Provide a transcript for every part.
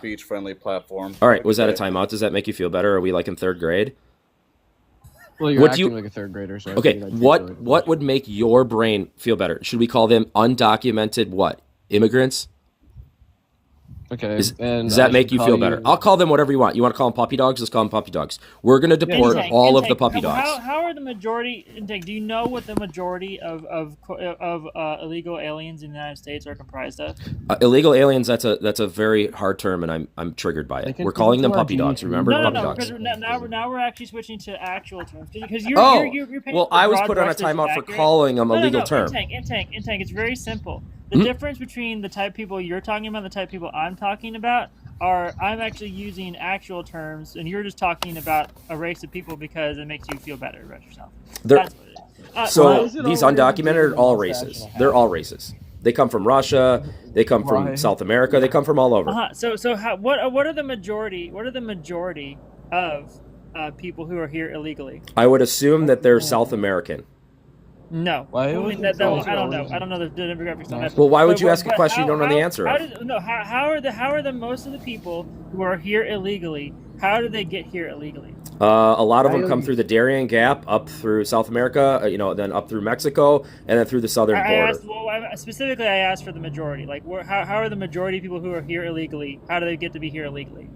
speech-friendly platform. All right, was that a timeout? Does that make you feel better? Are we like in third grade? Well, you're acting like a third grader, so okay. What would make your brain feel better? Should we call them undocumented what? Immigrants? Okay. Does that make you feel better? I'll call them whatever you want. You want to call them puppy dogs? Let's call them puppy dogs. We're going to deport all of the puppy dogs. How are the majority? Do you know what the majority of illegal aliens in the United States are comprised of? Illegal aliens. That's a very hard term, and I'm triggered by it. We're calling them puppy dogs. Remember, puppy dogs. Now we're actually switching to actual terms because you're well, I was put on a timeout for calling them a legal term. Tank. It's very simple. The difference between the type of people you're talking about and the type of people I'm talking about are I'm actually using actual terms, and you're just talking about a race of people because it makes you feel better about yourself. That's what it is. So these undocumented are all races. They're all races. They come from Russia. They come from South America. They come from all over. What are the majority? What are the majority of people who are here illegally? I would assume that they're South American. No. I don't know. I don't know the demographics on that. Well, why would you ask a question you don't know the answer of? How are the most of the people who are here illegally? How do they get here illegally? A lot of them come through the Darien Gap, up through South America, then up through Mexico, and then through the southern border. Specifically, I asked for the majority. Like, how are the majority of people who are here illegally? How do they get to be here illegally?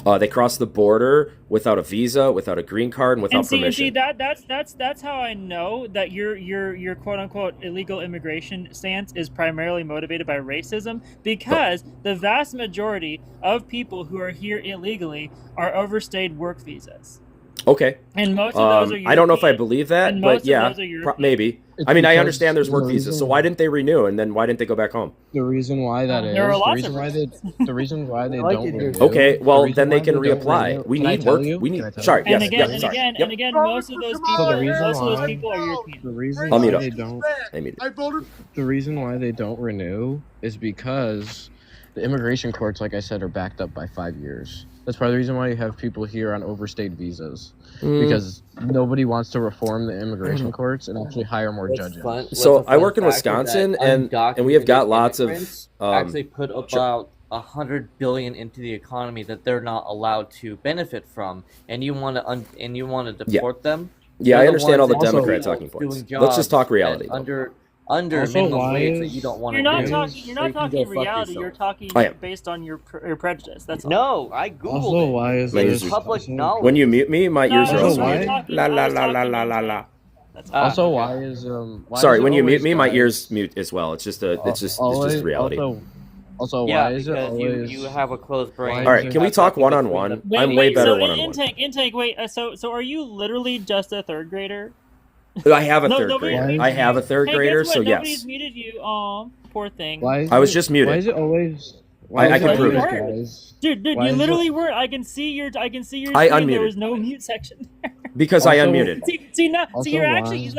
They cross the border without a visa, without a green card, and without permission. That's how I know that your quote unquote illegal immigration stance is primarily motivated by racism, because the vast majority of people who are here illegally are overstayed work visas. Okay. And most of those are European. I don't know if I believe that, but yeah, maybe. I mean, I understand there's work visas, so why didn't they renew, and then why didn't they go back home? The reason why that is, the reason why they don't renew. Okay, well, then they can reapply. We need work. We need. Sorry. And again, most of those people are European. The reason why they don't. The reason why they don't renew is because the immigration courts, like I said, are backed up by 5 years. That's part of the reason why you have people here on overstayed visas, because nobody wants to reform the immigration courts and actually hire more judges. So I work in Wisconsin, and we have got lots of actually put about $100 billion into the economy that they're not allowed to benefit from, and you want to deport them. Yeah, I understand all the Democrat talking points. Let's just talk reality. Under minimum wage that you don't want to do. You're not talking reality. You're talking based on your prejudice. That's all. No, I googled also, it. Why is it's public knowledge. When you mute me, my ears are also muted. La la la la la la la. Also, why is sorry, when you mute me, my ears mute as well. It's just reality. Also, yeah, why is it always... you have a closed brain. All right, can we talk one-on-one? I'm way better one-on-one. Intake. Wait, so are you literally just a third grader? I have a third grader. I have a third grader, so yes. Nobody's muted you. Poor thing. I was just muted. Why is it always? I can prove it. Dude, you literally were. I can see your. I unmuted. There was no mute section there. Because I unmuted. See, you're actually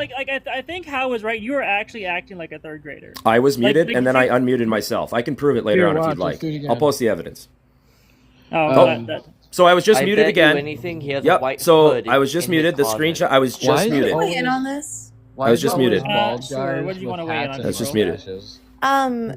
I think Hal was right. You were actually acting like a third grader. I was muted, and then I unmuted myself. I can prove it later on if you'd like. I'll post the evidence. So I was just muted again. Yep. So I was just muted. The screenshot. I was just muted. Weigh in on this? I was just muted. Sure. What do you want to weigh in on? I was just muted.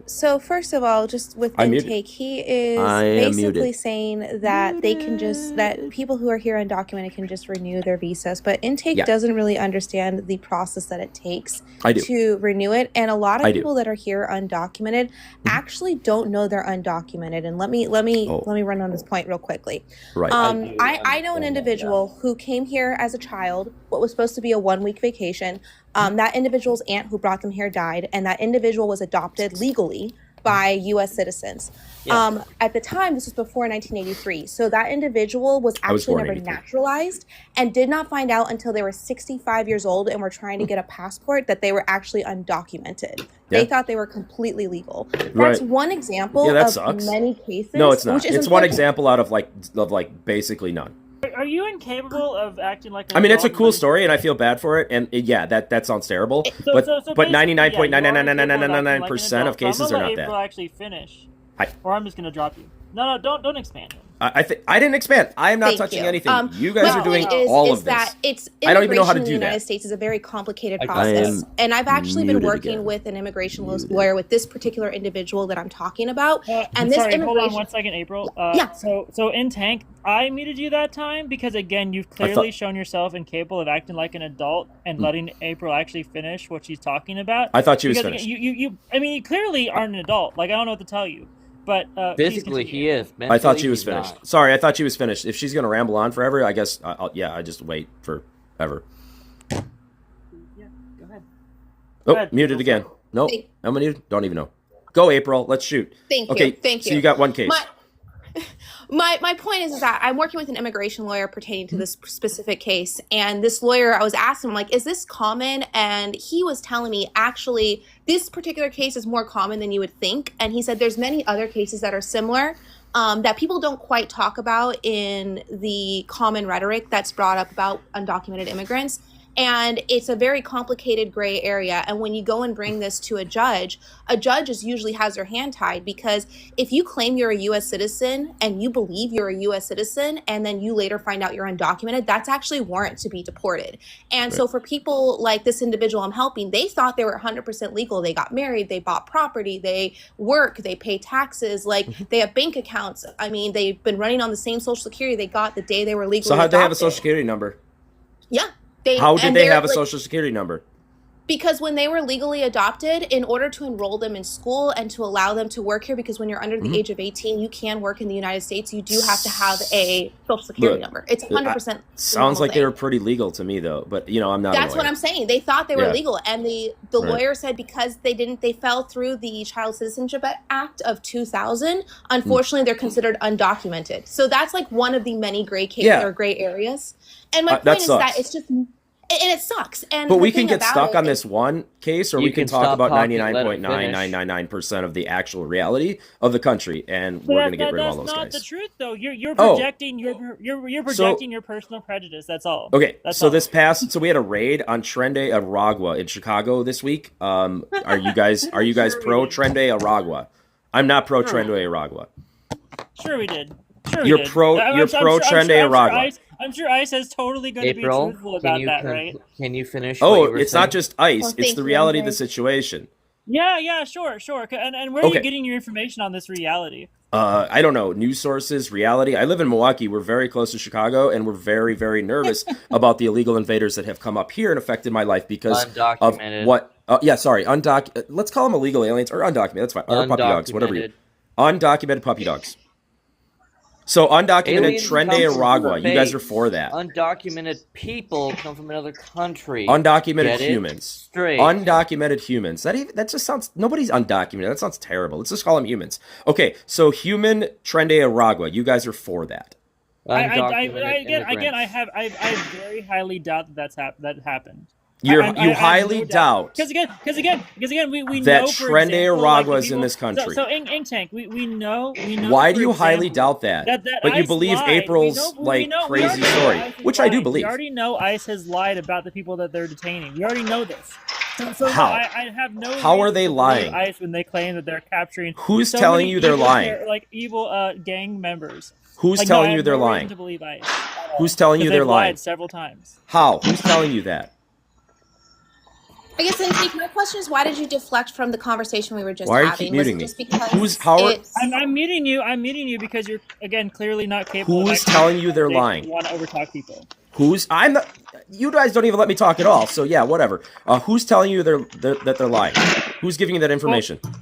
So first of all, just with intake, he is basically saying that that people who are here undocumented can just renew their visas, but intake doesn't really understand the process that it takes to renew it, and a lot of people that are here undocumented actually don't know they're undocumented. And let me run on this point real quickly. Right. I know an individual who came here as a child, what was supposed to be a 1-week vacation. That individual's aunt who brought them here died, and that individual was adopted legally by U.S. citizens. Yeah. At the time, this was before 1983, so that individual was actually never naturalized and did not find out until they were 65 years old and were trying to get a passport that they were actually undocumented. Yeah. They thought they were completely legal. That's one example of many cases. No, it's not. It's one example out of basically none. Are you incapable of acting like? I mean, it's a cool story, and I feel bad for it. And that sounds terrible. But 99.99999% of cases are not that. April actually finish, or I'm just gonna drop you. No, don't expand him. I didn't expand. I am not Thank touching you. anything. You guys My are doing point is, all is of this. that it's I don't even know how to immigration in do the United that. States is a very complicated I process, am and I've actually been muted working again. with an immigration lawyer with this particular individual that I'm talking about. And this Sorry, hold on immigration, 1 second, April. Yeah. So in Tank, I muted you that time because again, you've clearly shown yourself incapable of acting like an adult and letting April actually finish what she's talking about. I thought she was Because, finished. I mean, you clearly aren't an adult. Like I don't know what to tell you, but Physically, he is. I thought she Mentally, was he's finished. not. Sorry, I thought she was finished. If she's gonna ramble on forever, I guess I just wait forever. Yeah, go ahead. Oh, ahead. muted again. Nope. I'm muted. Don't even know. Go, April. Let's shoot. Thank you. Okay. Thank you. So you got one case. My point is that I'm working with an immigration lawyer pertaining to this specific case. And this lawyer, I was asking him, like, is this common? And he was telling me, actually, this particular case is more common than you would think. And he said there's many other cases that are similar that people don't quite talk about in the common rhetoric that's brought up about undocumented immigrants. And it's a very complicated gray area. And when you go and bring this to a judge usually has their hand tied, because if you claim you're a U.S. citizen and you believe you're a U.S. citizen and then you later find out you're undocumented, that's actually warrant to be deported. And so for people like this individual I'm helping, they thought they were 100% legal. They got married, they bought property, they work, they pay taxes, like they have bank accounts. I mean, they've been running on the same Social Security they got the day they were legally So how'd they have a adopted. Social Security number? Yeah. How did they have a Social Security number? Because when they were legally adopted, in order to enroll them in school and to allow them to work here, because when you're under the age of 18, you can work in the United States, you do have to have a Social Security number. It's 100%. Sounds like they were pretty legal to me, though. But, I'm not. That's what I'm saying. They thought they were legal. And the lawyer said because they fell through the Child Citizenship Act of 2000, unfortunately, they're considered undocumented. So that's like one of the many gray cases or gray areas. And my point is that it's just... And it sucks. But we can get stuck on this one case, or we can talk about 99.9999% of the actual reality of the country, and we're going to get rid of all those guys. That's not the truth, though. You're projecting you're projecting your personal prejudice. That's all. Okay. So we had a raid on Trende Aragua in Chicago this week. Are you guys pro Trende Aragua? I'm not pro Trende Aragua. Sure, we did. You're pro Trende Aragua. I'm sure ICE is totally going to be truthful about that, right? Can you finish? Oh, it's not just ICE; it's the reality of the situation. Yeah, sure. And where are you getting your information on this reality? I don't know. News sources, reality. I live in Milwaukee. We're very close to Chicago, and we're very, very nervous about the illegal invaders that have come up here and affected my life because of what? Undocumented. Let's call them illegal aliens or undocumented. That's fine. Or puppy dogs, whatever. Undocumented puppy dogs. So undocumented Trende Aragua, you guys are for that. Undocumented people come from another country. Undocumented humans. Straight. Undocumented humans. That just sounds... Nobody's undocumented. That sounds terrible. Let's just call them humans. Okay, so human Trende Aragua, you guys are for that. I very highly doubt that happened. You highly doubt because again, we that know Trende Aragua is in this country. So in Tank, we know. Why do you highly doubt that? But you believe April's crazy story, which I do believe. We already know ICE has lied about the people that they're detaining. We already know this. So how? I have no. How are they lying? ICE when they claim that they're capturing. Who's telling you they're lying? Like evil gang members. Who's telling you they're lying? To believe ICE. Who's telling you they're lying? Lied several times. How? Who's telling you that? I guess my question is, why did you deflect from the conversation we were just having? Why are you muting me? Just because I'm muting you. I'm muting you because you're again clearly not capable. Who's telling you they're lying? You want to overtalk people. I'm not. You guys don't even let me talk at all. So yeah, whatever. Who's telling you that they're lying? Who's giving you that information? Well,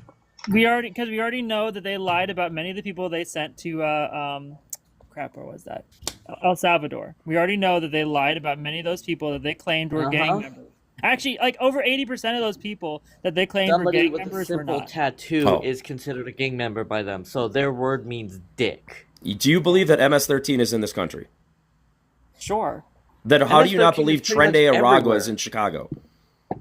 we already know that they lied about many of the people they sent to where was that? El Salvador. We already know that they lied about many of those people that they claimed were gang members. Actually, like over 80% of those people that they claimed were gang members were not. Somebody with a simple tattoo is considered a gang member by them, so their word means dick. Do you believe that MS-13 is in this country? Sure. Then how do you not believe Trende Aragua is in Chicago?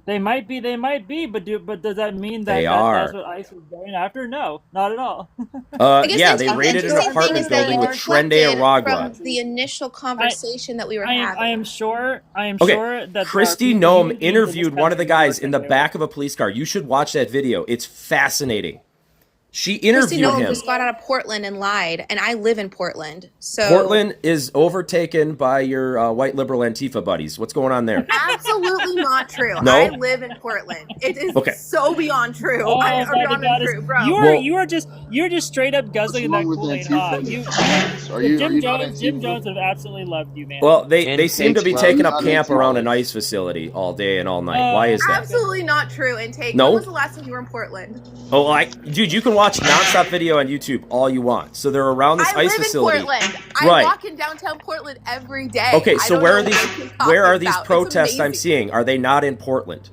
They might be, but does that mean that that's what ICE was going after? No, not at all. They raided an apartment building with Trende Aragua. From the initial conversation that we were having. I am sure that Christy Nome interviewed one of the guys in the back of a police car. You should watch that video. It's fascinating. She Kristi interviewed Noem him. just got out of Portland and lied, and I live in Portland. So Portland is overtaken by your white liberal Antifa buddies. What's going on there? absolutely not true. No? I live in Portland. It is Okay. so beyond true. Oh, I, my beyond God, true, bro. You're just straight up guzzling that Kool-Aid hot. Jim Jones would have absolutely loved you, man. Well, they seem to be taking up not camp into around an all ice facility all day and all night. Why is that? Absolutely not true. And take. No? When was the last time you were in Portland? Oh, dude, you can watch nonstop video on YouTube all you want. So they're around this I ice live facility. in Portland. Right. I walk in downtown Portland every day. Okay, I so don't where know are these? what you're talking Where are these about. It's protests I'm amazing. seeing? Are they not in Portland?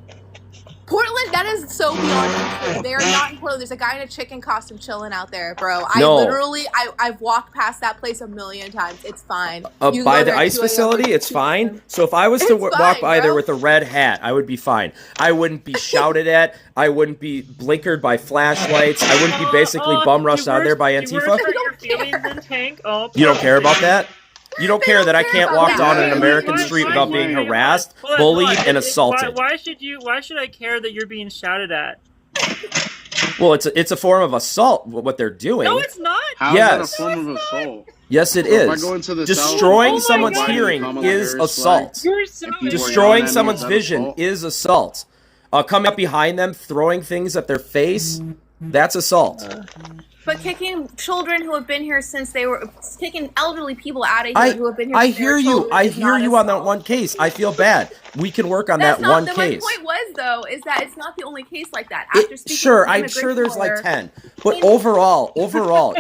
Portland, that is so beyond untrue. They are not in Portland. There's a guy in a chicken costume chilling out there, bro. No. I've walked past that place a million times. It's fine. You By go the there at ice 2 a.m. facility, it's fine. So if I was to It's walk fine, by there bro. with a red hat, I would be fine. I wouldn't be shouted at. I wouldn't be blinkered by flashlights. I wouldn't be basically bum rushed out there by Antifa. You don't care about that? You don't care that I can't walk down an American street without being harassed, bullied, and assaulted. Why should I care that you're being shouted at? Well, it's a form of assault, what they're doing. No, it's not. How Yes. is that a form of assault? Yes, it If I is. go into the Destroying South, someone's why do you hearing Kamala is Harris assault. You're so If people Destroying yelling at me, someone's is that vision assault? is assault. Coming up behind them, throwing things at their face, that's assault. But kicking children who have been here since they were kicking elderly people out of here who have been here. I since they were hear you. children I is hear not you on that assault. one case. I feel bad. We can work on That's that not one the case. My point was though is that it's not the only case like that. After speaking Sure, with the I'm sure there's like immigration 10, but overall,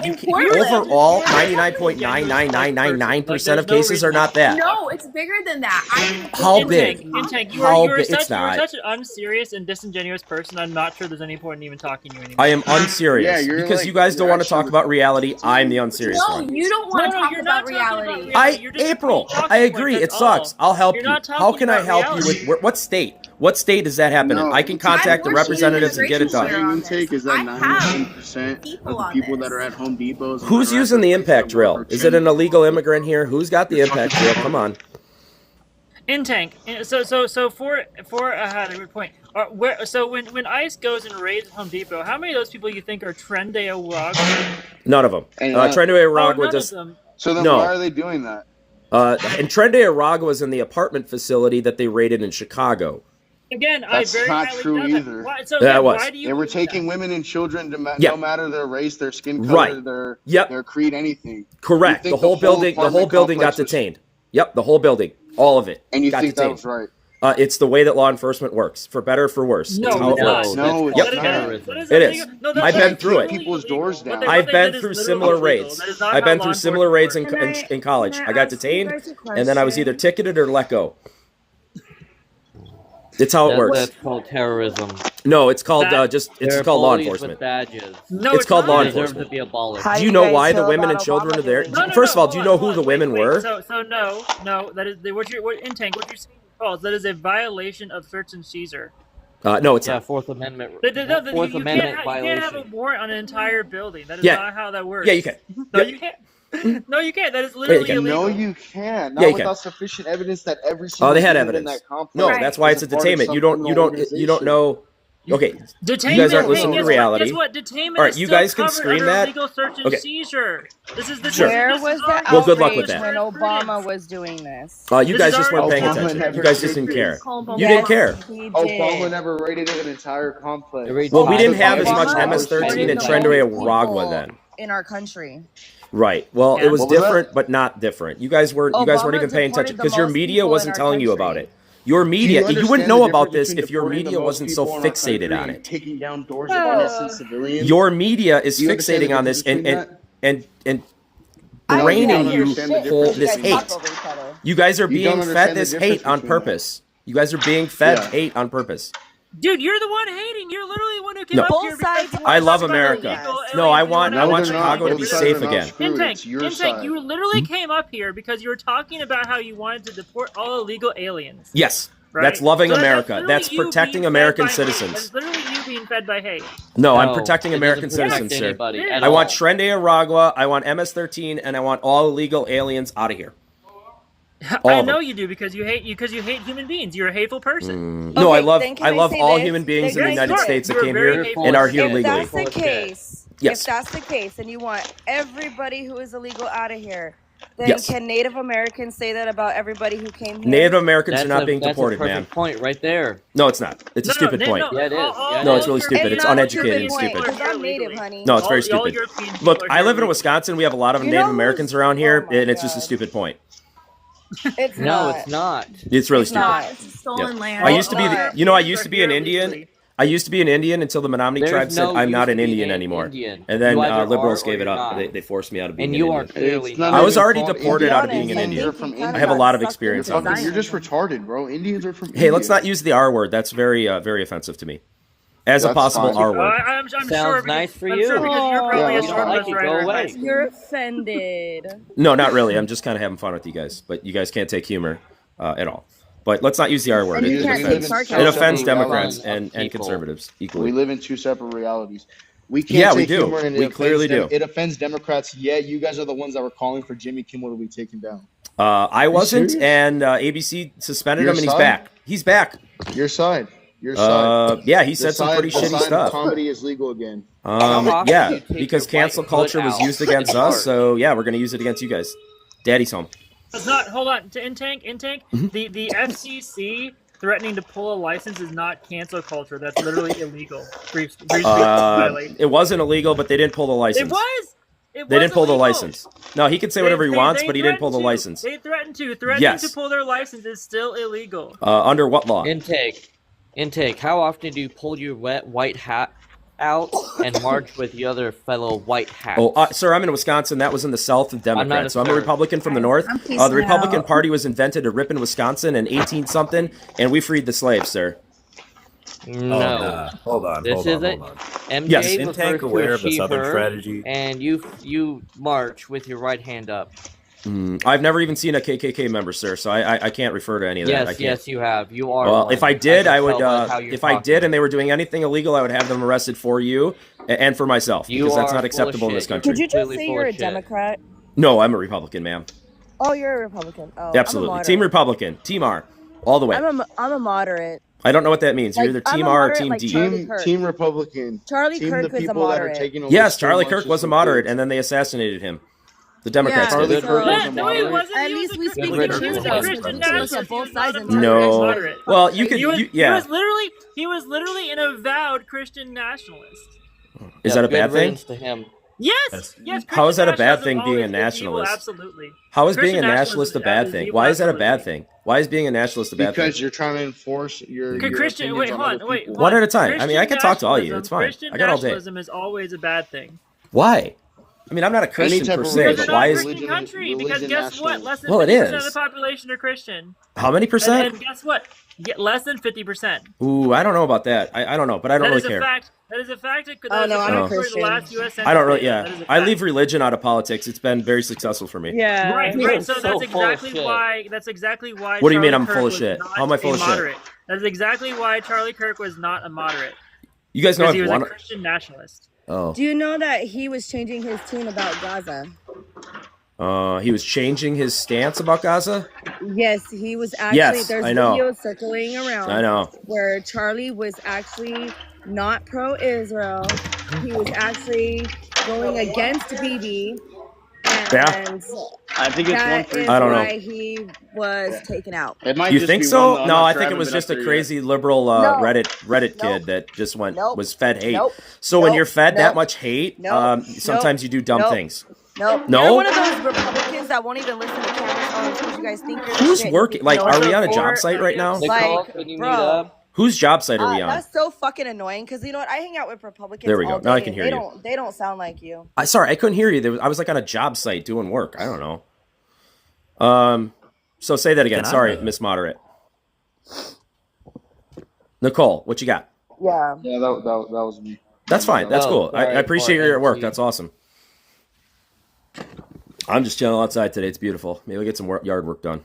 you can, Portland. overall, 99.99999% of cases are not that. No, it's bigger than that. How big? Intake, you How are big? such, It's not. You're such an unserious and disingenuous person. I'm not sure there's any point in even talking to you anymore. I am unserious Yeah, you're because like- you guys don't you're want to talk actually- about reality. I'm the unserious No, one. you don't want to talk you're about not talking about reality. reality. You're just April, talking I points, agree. It that's sucks. all. I'll help You're you. not How talking can I about help you reality. with what state? What state does that happen in? No, I can contact the I'm working in representatives and get it immigration done. on Your intake is that this. I have 99% people of the on people this. that are at Home Depots. and Who's that are at using the places impact that work drill? are Is it an trained. illegal immigrant here? Who's got the impact drill? Come on. In tank. So for a good point. So when ICE goes and raids Home Depot, how many of those people you think are Trende Awag? None of them. And, Trende Aragua none just. of them. So then No. why are they doing that? And Trende Aragua was in the apartment facility that they raided in Chicago. Again, That's I very not highly true doubt that. either. Why, so That again, was. why do you They were believe taking that? women and children, Yeah. no matter their race, their skin color, Right. their creed, anything. Correct. You The think whole building. The whole apartment building got complex was- detained. Yep. The whole building. All of it. And you got think that detained. was right? It's the way that law enforcement works, for better or for worse. No, it's how it it's not. works. No, Yep. it's not. That is It illegal. is. No, that's I've not been through it. literally People's illegal. doors What down. they- I've what they been did is through literally similar illegal. raids. That is not I've how been law through similar enforcement raids works. in college. I got detained, and then I was either ticketed or let go. It's how it works. That's called terrorism. No, it's called That- it's They're called law bullies enforcement. with badges. No, It's called not. law They deserve enforcement. to be abolished. How Do you know guys why the feel women about and children Obama are there? doing First of all, do you know hold who on, the women wait. were? So no, that is what in tank. What you're saying is false. That is a violation of search and seizure. No, it's Yeah, not. Fourth Amendment. You Fourth can't Amendment have a violation. warrant on an entire building. That is Yeah. not how that works. Yeah, you can. No, Yep. you can't. No, you can't. That is literally can. illegal. No, you can't. Not Yeah, you can. without sufficient evidence that every single they had unit evidence. in that complex No, Right. that's why it's a is part of detainment. some You don't criminal know. Okay, Detainment. You guys aren't hey, listening to guess reality. What? Guess what? Detainment All right, is you still guys can covered scream under that. legal search and Okay. seizure. This is Sure. Where this was is the already- Well, good luck with outrage that. when Obama was doing this? you This guys is just weren't already- paying Obama attention. never You guys just did didn't care. Obama. You didn't care. He did. Obama never raided an entire complex. Every Well, we time didn't have as Obama much Obama MS-13 and supported Trende the Aragua people then. in our country. Right. Well, Yeah. it was What was that? different, but not different. You guys weren't even paying Obama attention deported the because your most media people wasn't in our telling you country. about it. Your Do media, you understand wouldn't the know about difference this between if your deporting the media most wasn't so people in our fixated country on and it. taking down doors of innocent civilians? Your media is Do you understand fixating the on this difference and I don't draining hear you understand the shit whole when you this guys hate. talk over each other. You guys are You being don't fed understand the this difference hate on between that. purpose. You guys are being fed Yeah. hate on purpose. Dude, you're the one hating. You're literally the one who came No. up Both here. sides because you want I to love talk about America. illegal No, aliens. I You want wanna I want talk they're not. Chicago to Both be sides safe are not again. screwed. Intake, It's your Intake, side. you literally came up here because you were talking about how you wanted to deport all illegal aliens. Yes. Right? That's loving So America. literally That's you protecting being American fed by hate. citizens. That's literally you being fed by hate. No, I'm No, protecting it American doesn't protect citizens, sir. anybody Yeah. at I want all. Trende Aragua, I want MS-13, and I want all illegal aliens out of here. All I of know them. you do because you hate human beings. You're a hateful person. No, Okay, I love then can I all say this? human beings in the Then United guys, States that you're came very here hateful. and are here If legally. that's the case, Yes. If that's the case, and you want everybody who is illegal out of here, then Yes. can Native Americans say that about everybody who came here? Native Americans are not being deported, that's a ma'am. perfect point right there. No, it's not. It's a stupid point. Yeah, it is. Yeah, No, it it's is. really stupid. It's not a uneducated and stupid point, stupid. 'cause I'm Native, honey. No, it's very All stupid. European people Look, are I here live in illegally. Wisconsin. We have a lot of You Native know Americans who's- around here, oh my and it's just a God. stupid point. It's No, not. it's not. It's really It's stupid. not. It's stolen Yep. land. I used to be, Well, you know, I used to be an Indian. I used to be an Indian until the Menominee There's tribe said no I'm not used an to be Indian an anymore, Indian. and then You either liberals are or gave it you're up. not. They forced me out of being And an you are Indian. clearly It's not I was even already called deported out of Indian. being an Indians Indian. are from I India. I have a lot of experience You're, on this. you're just retarded, bro. Indians are from Hey, let's India. not use the R word. That's very, very offensive to me. As a That's possible fine. R word. I'm Sounds sure nice for I'm you. sure because you're probably Yeah, a that's short fine. bus Go rider in away. high school. You're offended. No, not really. I'm just kind of having fun with you guys, but you guys can't take humor at all. But let's not use the R word. And you It can't take offends, sarcasm. it offends Separate Democrats realities and people. conservatives We equally. live in two separate realities. We can't Yeah, we take do. humor and it We offends clearly do. It offends Democrats. Yet you guys are the ones that were calling for Jimmy Kimmel to be taken down. I wasn't, serious? and ABC suspended Your him, and he's side? back. He's back. Your side. Your side. Yeah, he The said some side- pretty the shitty side of stuff. Comedy is legal again. How often do Yeah, you take because your cancel right culture foot was out used against in us, March? so yeah, we're gonna use it against you guys. Daddy's home. It's not. Hold on. In tank. Mm-hmm. The FCC threatening to pull a license is not cancel culture. That's literally illegal. Free speech violation. It wasn't illegal, but they didn't pull the license. It was. It They was didn't pull the illegal. license. No, he can say whatever he wants, but he didn't pull the threatened to. license. They threatened to. Threatening Yes. to pull their license is still illegal. Under what law? Intake. How often do you pull your wet white hat out and march with the other fellow white hats? Oh, sir, I'm in Wisconsin. That was in the South of Democrats. So I'm a sir. Republican from the North. I'm The peacing Republican out. Party was invented to rip in Wisconsin in 18-something, and we freed the slaves, sir. No. Hold on. This hold on, isn't. hold on. MJ Yes. Is refers Tank to aware a of the Southern she/her, strategy? and you march with your right hand up. I've never even seen a KKK member, sir, so I can't refer to any of that. I Yes, can't. yes, you have. You are. Well, one. if I did, can I would. tell by how you're If I talking. did, and they were doing anything illegal, I would have them arrested for you and for myself, You because that's are not full of acceptable in this shit. You're country. Could you just completely say full you're of a shit. Democrat? No, I'm a Republican, ma'am. Oh, you're a Republican. Oh, Absolutely, I'm a Team moderate. Republican, Team R, all the way. I'm a moderate. I don't know what that means. You're Like, either I'm Team a R or moderate, Team like D. Charlie Team Kirk. Team Republican. Charlie Team Kirk the was a people that are moderate. taking over Yes, school Charlie lunches Kirk was a for moderate, kids. and then they assassinated him. The Democrats Yeah, did. Charlie so- Kirk was a No, he moderate. wasn't. At He least was we a speak Christian- the he was truth. a Christian Christian nationalist. on He both was not sides a of moderate. No. Well, you could. He was, Yeah. he was literally an avowed Christian nationalist. Is Yeah, that a bad good thing? riddance to him. Yes. Yes. How is that a bad Christian thing, being a nationalism always is evil, nationalist? absolutely. How is being a Christian nationalist a bad nationalism thing? is Why is that a evil, bad absolutely. thing? Why is being a nationalist a bad Because thing? you're trying to enforce your Christian. opinions Wait, on hold other on. Wait. people. One at a time. I mean, I Christian can talk to all you. nationalism- It's fine. Christian I got all day. nationalism is always a bad thing. Why? I mean, I'm not a Christian type per of se, Because religion. but they're why not a is Christian country. Because religion guess what? nationalism. Less than Well, it 50% is. of the population are Christian. how many percent? And guess what? Less than 50%. Ooh, I don't know about that. I don't know, but I don't That really is a care. fact. That is a fact. That Oh, is no, a I'm a fact for Christian. the last U.S. Census I don't really. data. That Yeah, is a I fact. leave religion out of politics. It's been very successful for me. Yeah. Right. You're So so that's full of exactly shit. why. That's exactly why. What do you mean Charlie I'm Kirk full of was shit? not How am I full a of shit? moderate. That is exactly why Charlie Kirk was not a moderate. You guys know Because he I've was a won. Christian nationalist. Oh, Do you know that he was changing his tune about Gaza? he was changing his stance about Gaza. Yes, he was actually. Yes, there's I know. videos circling around. I know. Where Charlie was actually not pro-Israel. He was actually going against Bibi. And Yeah. I think it's one that for is I don't know. why he was taken out. It might You just think be so? one, though. I'm No, not I sure. think it haven't was been just up a there crazy liberal No. Reddit kid Nope. that just went Nope. was fed hate. Nope. So when Nope. you're fed that Nope. much hate, Nope. sometimes you do dumb Nope. things. No, No? You're one of those Republicans that won't even listen to cameras because you guys think you're the Who's shit. working? Like, No, are we so on a for- job site right now? Nicole, Like, can you bro. meet up? Whose job site are we on? That's so fucking annoying because you know what? I hang out with Republicans. There we go. all Now I day, can and hear they you. They don't sound like you. Sorry, I couldn't hear you. I was like on a job site doing work. I don't know. So say that again. Can I- Sorry, Miss Moderate. Nicole, what you got? Yeah. Yeah, that was me. That's fine. That's Oh, cool. I sorry, appreciate poor you're at work. MC. That's awesome. I'm just chilling outside today. It's beautiful. Maybe we'll get some yard work done.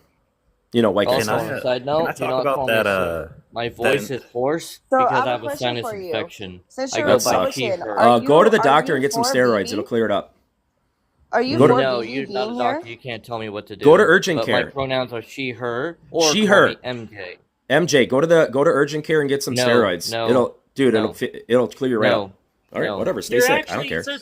You know, white guys. Also, Can I- on a side Can note, I do talk not about call that? me sir. My voice is hoarse So, because I have I a have a question sinus for you. infection. Since I you're go a by Republican, she/her. are Go to the you- doctor are and you get some for steroids. Bibi? It'll clear it up. Are you Go to- for No, Bibi you're not a being doctor. here? You can't tell me what to do. Go to urgent but care. My pronouns are she, her, or She, call her. me MJ. MJ, go to urgent care and get some No, steroids. no, it'll no. it'll clear you right No, up. All right, No. whatever. Stay You're sick. actually, I don't care. So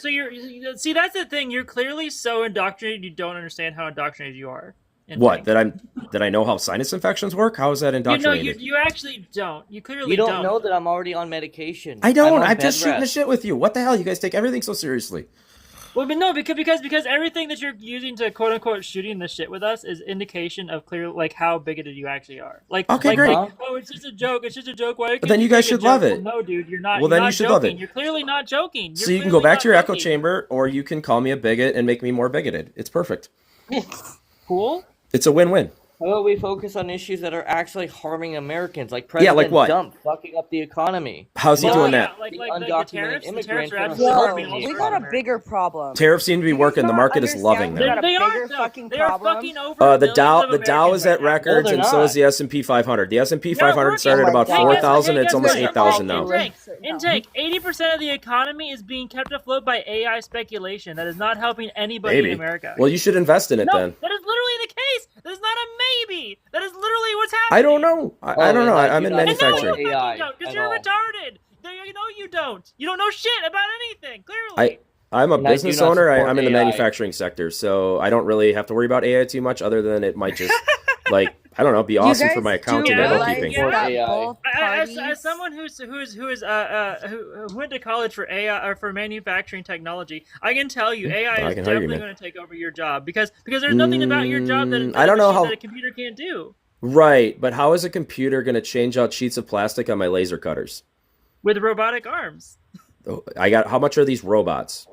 see, that's the thing. You're clearly so indoctrinated. You don't understand how indoctrinated you are. What? That I know how sinus infections work? How is that indoctrinated? You actually don't. You clearly You don't know that I'm already on medication. I don't. I'm I'm just shooting the rest. shit with you. What the hell? You guys take everything so seriously. Well, but no, because everything that you're using to quote unquote shooting the shit with us is indication of clear like how bigoted you actually are. Like, okay, like, great. Like, oh, it's just a joke. It's just a joke. Why? But then you guys should love it. Well, no, dude, you're not. Well, then you should joking. love it. You're clearly not joking. So you can go back to your echo chamber, or you can call me a bigot and make me more bigoted. It's perfect. Cool. It's a win-win. How about we focus on issues that are actually harming Americans, like President like what? Trump fucking up the economy? How's he doing that? Like the undocumented tariffs. The immigrant tariffs are from absolutely Yo, harming all we the got a Americans. bigger problem. Tariffs seem to be working. The market is loving understand them. we got a They bigger aren't. Though. fucking They are problem. fucking over. The Dow Americans is at right now. records, No, and they're so not. is the S&P 500. The S&P 500 working. started Oh my about God. 4,000, and it's Hey, almost guess what? 8,000 now. Intake. 80% of the economy is being kept afloat by AI speculation. That is not helping anybody Maybe. in America. Well, you should invest in it no, then. that is literally the case. That is not a maybe. That is literally what's happening. I don't know. I don't know. I'm in And no, manufacturing. you AI Because at you're all. retarded. You know you don't. You don't know shit about anything. Clearly. I'm a And I do business not owner. support I'm in the AI. manufacturing sector, so I don't really have to worry about AI too much, other than it might just, like, I don't know, be awesome for my accounting do and realize bookkeeping. that AI. both As parties- someone who went to college for AI or for manufacturing technology, I can tell you AI I is can hear you, definitely man. going to take over your job because there's nothing about your job that I don't know how- that a computer can't do Right, but how is a computer going to change out sheets of plastic on my laser cutters? with robotic arms. How much are these robots?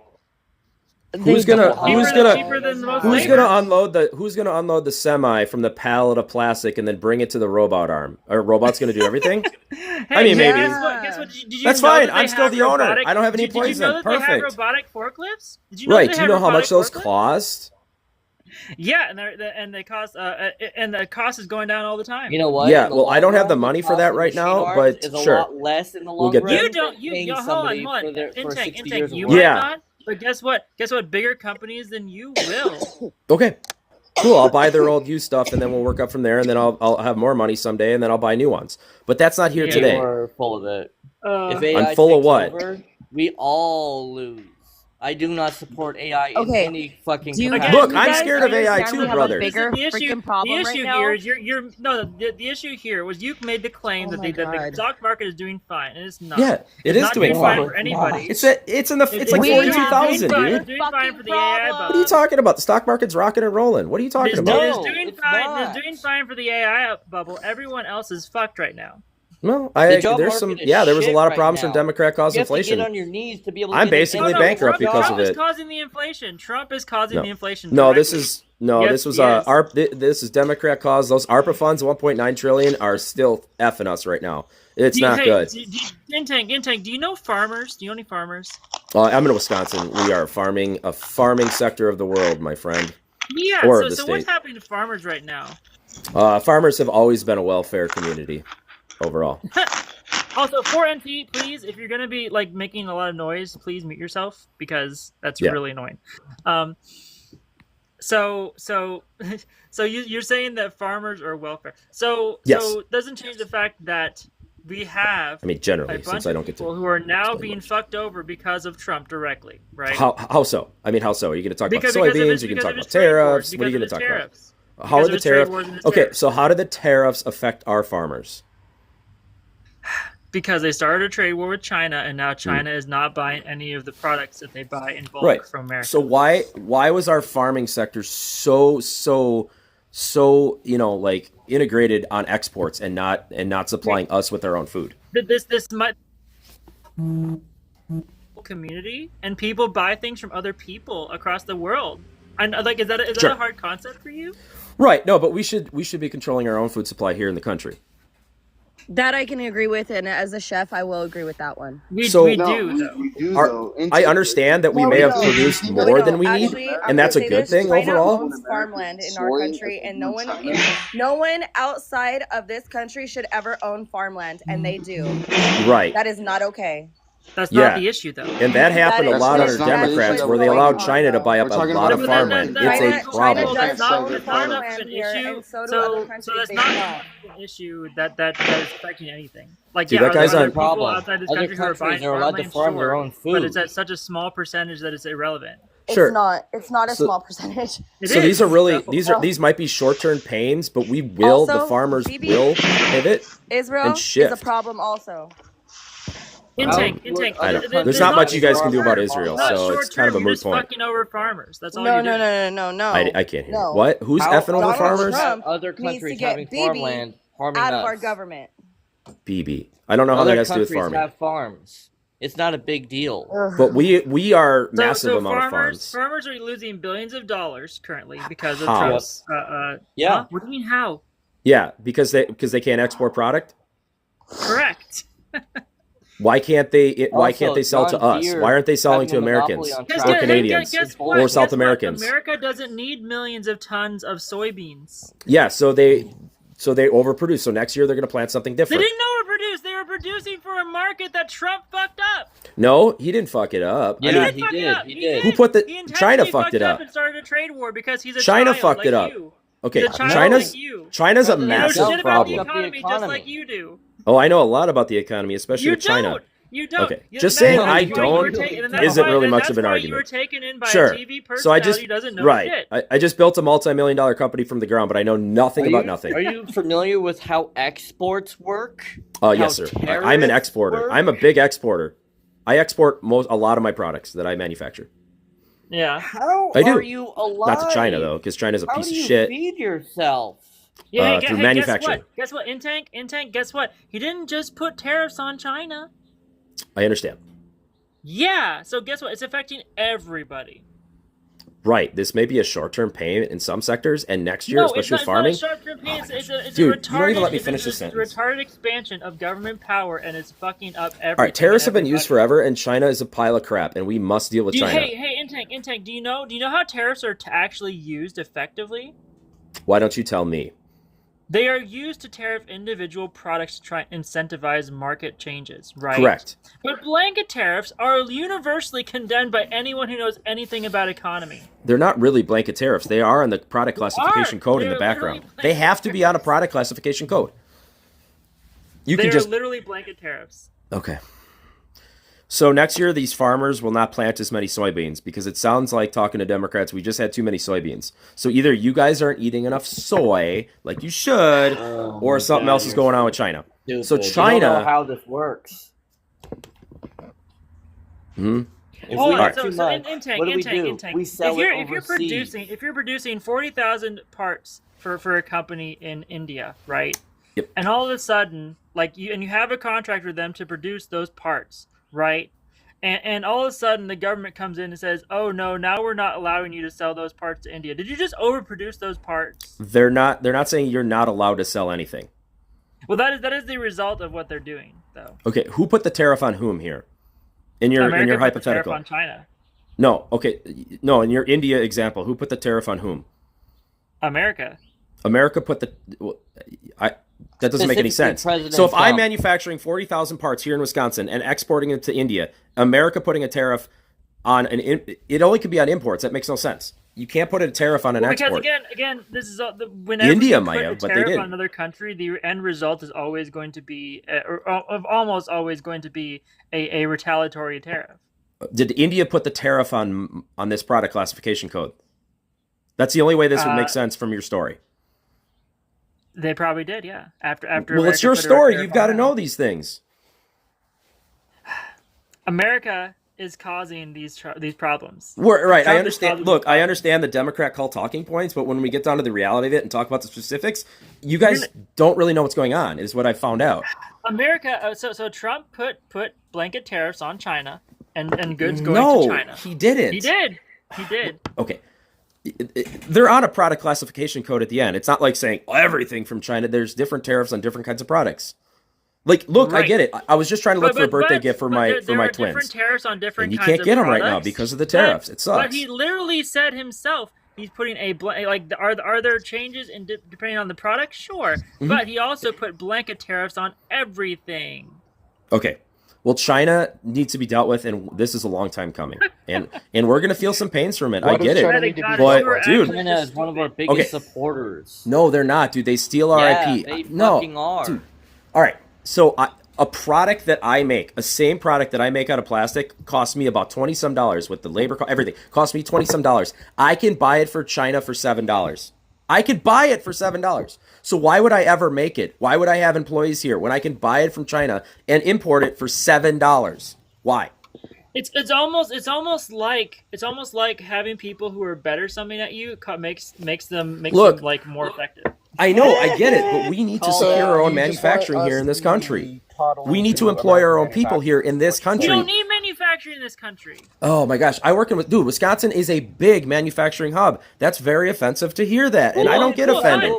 They Who's gonna don't- cheaper than most who's labor. gonna unload the semi from the pallet of plastic and then bring it to the robot arm? Are robots gonna do everything? Hey, I mean, maybe. Guess what? Did you That's know fine. that they I'm still have the owner. robotic- I don't have any Did you know poison. that they have Perfect. robotic forklifts? Did you know Right? that Do they you know have how much robotic those forklifts? cost? Yeah, and the cost is going down all the time. You know what? Yeah, In the well, I long don't have run, the money for cost that of right machine now, arms but is a sure. lot less in the We'll long get run. there. You don't. You paying hold on, somebody hold on. for 60 years of You work. might Yeah. not, but guess what? Guess what? Bigger companies than you will. Okay, cool. I'll buy their old used stuff, and then we'll work up from there, and then I'll have more money someday, and then I'll buy new ones. But that's not here Yeah. today. We're full of it. If Uh, AI I'm full of takes what? over, we all lose. I do not support AI in Okay. any fucking Do you, Again, Look, you I'm guys scared of AI understand too, we have brother. A bigger the issue, freaking problem the issue right now? here is the issue here was you made the claim Oh that my the God. stock market is doing fine, and it's not. Yeah, it It's is not doing fine fine. for anybody. It's like It's like we doing 42,000, fine. dude. It's doing fine for the AI Fucking bubble. What are you talking about? The stock market's rocking and rolling. What are you talking It's, about? No, it's doing it's fine. not. It's doing fine for the AI bubble. Everyone else is fucked right now. No, The job there's market some. is Yeah, there was a shit lot of right problems from now. Democrat-caused You have to inflation. get on your knees to be able to I'm get in basically any bankrupt job. because Trump of is it. causing the inflation. Trump is causing No. the inflation. No, this directly. is no. Yes, This was he is. This is Democrat cause. Those ARPA funds, 1.9 trillion, are still effing us right now. It's not good. Intang, do you know farmers? Do you know any farmers? I'm in Wisconsin. We are a farming sector of the world, my friend. Yeah. Or So, of the so what's state. happening to farmers right now? Farmers have always been a welfare community, overall. Also, for NT, please, if you're gonna be like making a lot of noise, please mute yourself because that's Yeah. really annoying. So you're saying that farmers are welfare. So Yes. so it doesn't change the fact that we have I mean, a generally, bunch since I of don't get people to. who are now explain being much. fucked over because of Trump directly, right? How so? I mean, how so? Are you going to talk Because about of his- soybeans? You're going to because talk of his about trade wars, tariffs? What are because you of going to his talk about? tariffs. How Because are of the his trade tariffs? wars and his Okay, tariffs. so how did the tariffs affect our farmers? Because they started a trade war with China, and now China is not buying any of the products that they buy in bulk Right. from America. So why was our farming sector so like integrated on exports and not supplying us with our own food? This might community and people buy things from other people across the world. And like, is that Sure. a hard concept for you? Right. No, but we should be controlling our own food supply here in the country. That I can agree with, and as a chef, I will agree with that one. We So- do No, though. we do Our- though. I understand that we No, may we have don't. produced No, more we than don't. we need, Actually, I'm and that's a gonna say good this, thing China overall. owns farmland in our Soy, country, and no one, China. no one outside of this country should ever own farmland, and they do. Right. That is not okay. That's Yeah. not the issue though. And that happened That a is- lot that's under not the Democrats, issue where they that we're allowed talking China to buy up We're a talking lot about of the farmland. China- It's China a problem. does That's own the farmland point. here, issue. and so do So other so countries. that's They not do not. an issue that is affecting anything. Like, Dude, yeah, that guy's are there on- people problem. outside this Other country who are countries buying are allowed to farmland? farm their Sure, own but it's food. at such a small percentage that it's irrelevant. Sure. It's not a So- small percentage. It So is, these are really though. these might be short-term pains, but we will the Also, farmers BB will pivot. Israel And is a shift. problem also. Intake. I don't- there's not much you guys can do about Israel, Not so it's kind of a short-term, you're moot just point. fucking over farmers. That's all No, you do. no. I can't hear. No. What? Who's How- effing over Donald farmers? Trump Other needs to countries get having BB farmland harming out of us. our government. BB. I don't know how that Other has to do with countries farming. have farms. It's not a big deal. But we are massive So amount of farms. farmers are losing billions of dollars currently because of How? Trump's. Yeah. Huh? What do you mean how? Yeah, because they can't export product. Correct. Why can't they? Why Also, can't they sell to John us? Deere Why aren't they selling having to a monopoly Americans on Guess or what? Canadians Guess or what? South Guess what? Americans? America doesn't need millions of tons of soybeans. Yeah, so they overproduce. So next year they're going to plant something They different. didn't overproduce. They were producing for a market that Trump fucked up. No, he didn't fuck it up. Yeah, I mean, he fuck it did. up. He did. Who put the- He China intentionally fucked it up. and started a trade war because he's a China child fucked like it up. You. Okay, He's a child China's like you. China's a Well, You know massive shit about the problem. economy just like you do. Oh, I know a lot about the economy, especially You with China. don't. You don't. Okay, You- just that's saying why I you were don't taken- and that's isn't why- really and much that's of an why argument. You were taken in by Sure. a TV So I personality just who doesn't know right. shit. I just built a multi-million-dollar company from the ground, but I know nothing about nothing. Are you familiar with how exports work? Yes, sir. I'm an terrorists exporter. work? I'm a big exporter. I export a lot of my products that I manufacture. Yeah. How I do. are you alive? Not to China though, because China's a How piece do of you shit. feed yourself? Yeah. Through manufacturing. Guess what? Intank. Guess what? He didn't just put tariffs on China. I understand. Yeah. So guess what? It's affecting everybody. Right. This may be a short-term pain in some sectors, and next year, No, especially with it's farming. not a short-term pain. It's a Dude, retarded, you don't even let me it's finish a this sentence. retarded expansion of government power, and it's fucking up everything. All right, tariffs have been and used everybody. forever, and China is a pile of crap, and we must deal with China. Hey, Intank. Do you know how tariffs are actually used effectively? Why don't you tell me? They are used to tariff individual products to try and incentivize market changes, right? Correct. But blanket tariffs are universally condemned by anyone who knows anything about economy. They're not really blanket tariffs. They are on the product classification code in the They're background. literally They have to be on a product classification code. You They can are just literally blanket tariffs. okay. So next year, these farmers will not plant as many soybeans because it sounds like talking to Democrats, we just had too many soybeans. So either you guys aren't eating enough soy like you should, or something else is going on with China. Stupid. So You don't China- know how this works. Hmm? If Hold we on, have so too much, Intank, what do we Intank, do? Intank. We sell it overseas. If you're producing 40,000 parts for a company in India, right? Yep. And all of a sudden, you have a contract with them to produce those parts, right? And all of a sudden, the government comes in and says, "Oh no, now we're not allowing you to sell those parts to India." Did you just overproduce those parts? They're not saying you're not allowed to sell anything. Well, that is the result of what they're doing, though. Okay, who put the tariff on whom here? In your America put the hypothetical. tariff on China. No, okay. No, in your India example, who put the tariff on whom? America. America put the that doesn't make any sense. President So if I'm Trump. manufacturing 40,000 parts here in Wisconsin and exporting it to India, America putting a tariff on it only can be on imports. That makes no sense. You can't put a tariff on an Well, because export. again, this is whenever India you might put have, a but they tariff didn't. on another country, the end result is always going to be, almost always going to be a retaliatory tariff. Did India put the tariff on this product classification code? That's the only way this would make sense from your story. They probably did, yeah. After Well, America it's your put a story. tariff You've got to on know them. these things. America is causing these problems. Right. I Trump is understand. causing Look, these I problems. understand the Democrat call talking points, but when we get down to the reality of it and talk about the specifics, you guys don't really know what's going on, is what I found out. America. So Trump put blanket tariffs on China and goods going No, to China. he didn't. He did. He did. Okay. They're on a product classification code at the end. It's not like saying everything from China. There's different tariffs on different kinds of products. Like, look, I Right. get it. I was just trying to look for a birthday gift for my there are twins. different tariffs on different And you kinds can't of get them right now products. because of the tariffs. It sucks. But he literally said himself he's putting are there changes in depending on the product? Sure, Mm-hmm. but he also put blanket tariffs on everything. Okay. Well, China needs to be dealt with, and this is a long time coming. And we're going to feel some pains from it. I Why does get China it. need to be God, But, you were dude- actually China just is one of our stupid. biggest Okay. supporters. No, they're not, dude. They steal our Yeah, IP. they No. fucking are. Dude. All right. So A product that I make, a same product that I make out of plastic, costs me about $20-some with the labor, everything. Costs me $20-some. I can buy it for China for $7. I could buy it for $7. So why would I ever make it? Why would I have employees here when I can buy it from China and import it for $7? Why? It's almost like having people who are better something at you makes them like more effective. I know, I get it, but we need to secure our own manufacturing here in this country. We need to employ our own people here in this country. You don't need manufacturing in this country. Oh my gosh, I work in Wisconsin is a big manufacturing hub. That's very offensive to hear that, and I don't get offended.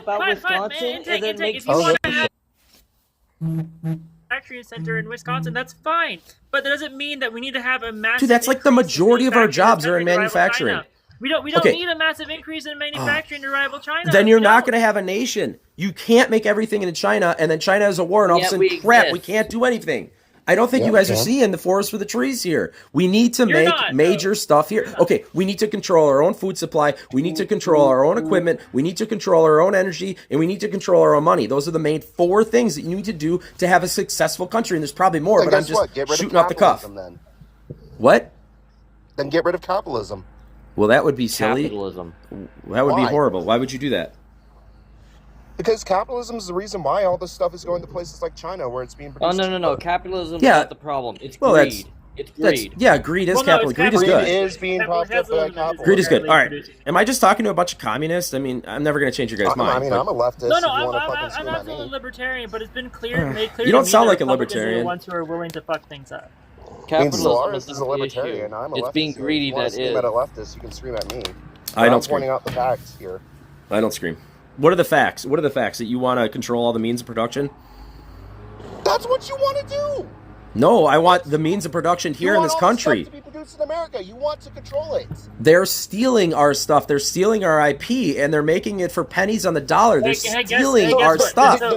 Manufacturing center in Wisconsin, that's fine, but that doesn't mean that we need to have a massive. Dude, that's like the majority of our jobs are in manufacturing. We don't need a massive increase in manufacturing to rival China. Then you're not going to have a nation. You can't make everything in China, and then China has a war, and all of a sudden, we can't do anything. I don't think you guys are seeing the forest for the trees here. We need to make major stuff here. Okay, we need to control our own food supply. We need to control our own equipment. We need to control our own energy, and we need to control our own money. Those are the main 4 things that you need to do to have a successful country, and there's probably more, but I'm just shooting off the cuff. Then. What? Then get rid of capitalism. Well, that would be silly. Capitalism. That would be horrible. Why would you do that? Because capitalism is the reason why all this stuff is going to places like China, where it's being produced. Oh, no. Capitalism is not the problem. It's greed. It's greed. Greed is capital. Greed is good. Greed is being propped up by capitalism. Greed is good. All right. Am I just talking to a bunch of communists? I mean, I'm never going to change your guys' mind. I mean, I'm a leftist. No, I'm absolutely libertarian, but it's been made clear. You don't sound like a Republicans libertarian. are the ones who are willing to fuck things up. Capitalism is a libertarian. I'm a leftist. It's being greedy that is. If you want to scream at a leftist, you can scream at me. I don't scream. I'm pointing out the facts here. I don't scream. What are the facts? What are the facts? That you want to control all the means of production? That's what you want to do. No, I want the means of production here in this country. You want all the stuff to be produced in America. You want to control it. They're stealing our stuff. They're stealing our IP, and they're making it for pennies on the dollar. They're stealing our stuff. So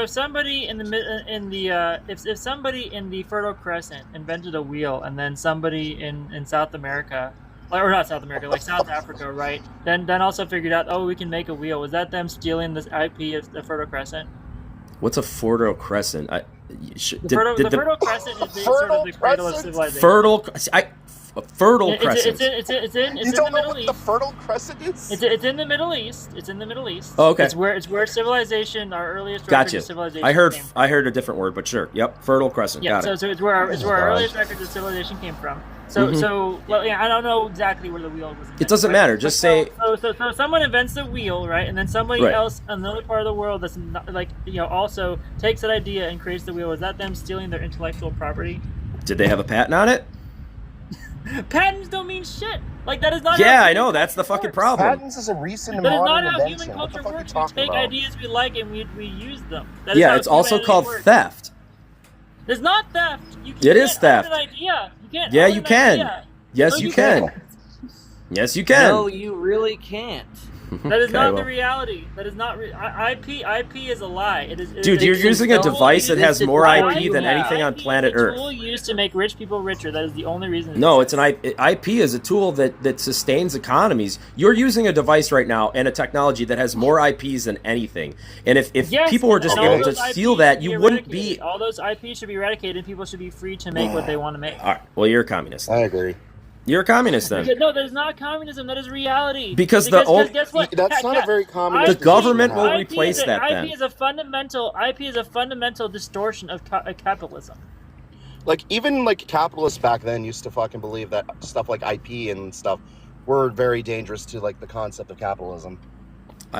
if somebody if somebody in the Fertile Crescent invented a wheel, and then somebody in South America, or not South America, like South Africa, right? Then also figured out, we can make a wheel. Was that them stealing this IP of the Fertile Crescent? What's a Fertile Crescent? The Fertile Crescent is the sort of the cradle of civilization. Fertile Crescent. It's in you don't the know Middle what East. the Fertile Crescent is? It's in the Middle East. It's in the Middle East. Oh, okay. It's where civilization, our earliest record Gotcha. of civilization. I heard a different word, but sure. Yep, Fertile Crescent. Yeah, Got it. So it's where our earliest records of civilization came from. So I don't know exactly where the wheel was invented. It doesn't matter. Just say. So someone invents the wheel, right? And then somebody else in another part of the world that's not, also takes that idea and creates the wheel. Is that them stealing their intellectual property? Did they have a patent on it? Patents don't mean shit. Like, that is not. Yeah, I know. That's the fucking problem. Patents is a recent that modern is not how invention. human What the culture fuck are you works. We talking take about? ideas we like and we use them. That is Yeah, how it's also humanity called works. theft. It's not theft. You It is can't theft. own an idea. You can't. Yeah, own you an can. idea. Yes, No, you you can. can't. Yes, you can. No, you really can't. That is Okay, not well. the reality. That is not IP is a lie. It is. Dude, you're using a device that has more IP than anything on planet Earth. It's a tool used to make rich people richer. That is the only reason. No, it's an IP is a tool that sustains economies. You're using a device right now and a technology that has more IPs than anything. And if Yes, people were just and all able to those steal IPs that, should you wouldn't eradicated. be. All those IPs should be eradicated, and people should be free to make what they want to make. All right. Well, you're a communist. I agree. You're a communist then. No, that is not communism. That is reality. Because guess what? That's not a very communist. The government will IP replace is a- that IP then. is a fundamental distortion of capitalism. Like, even like capitalists back then used to fucking believe that stuff like IP and stuff were very dangerous to like the concept of capitalism.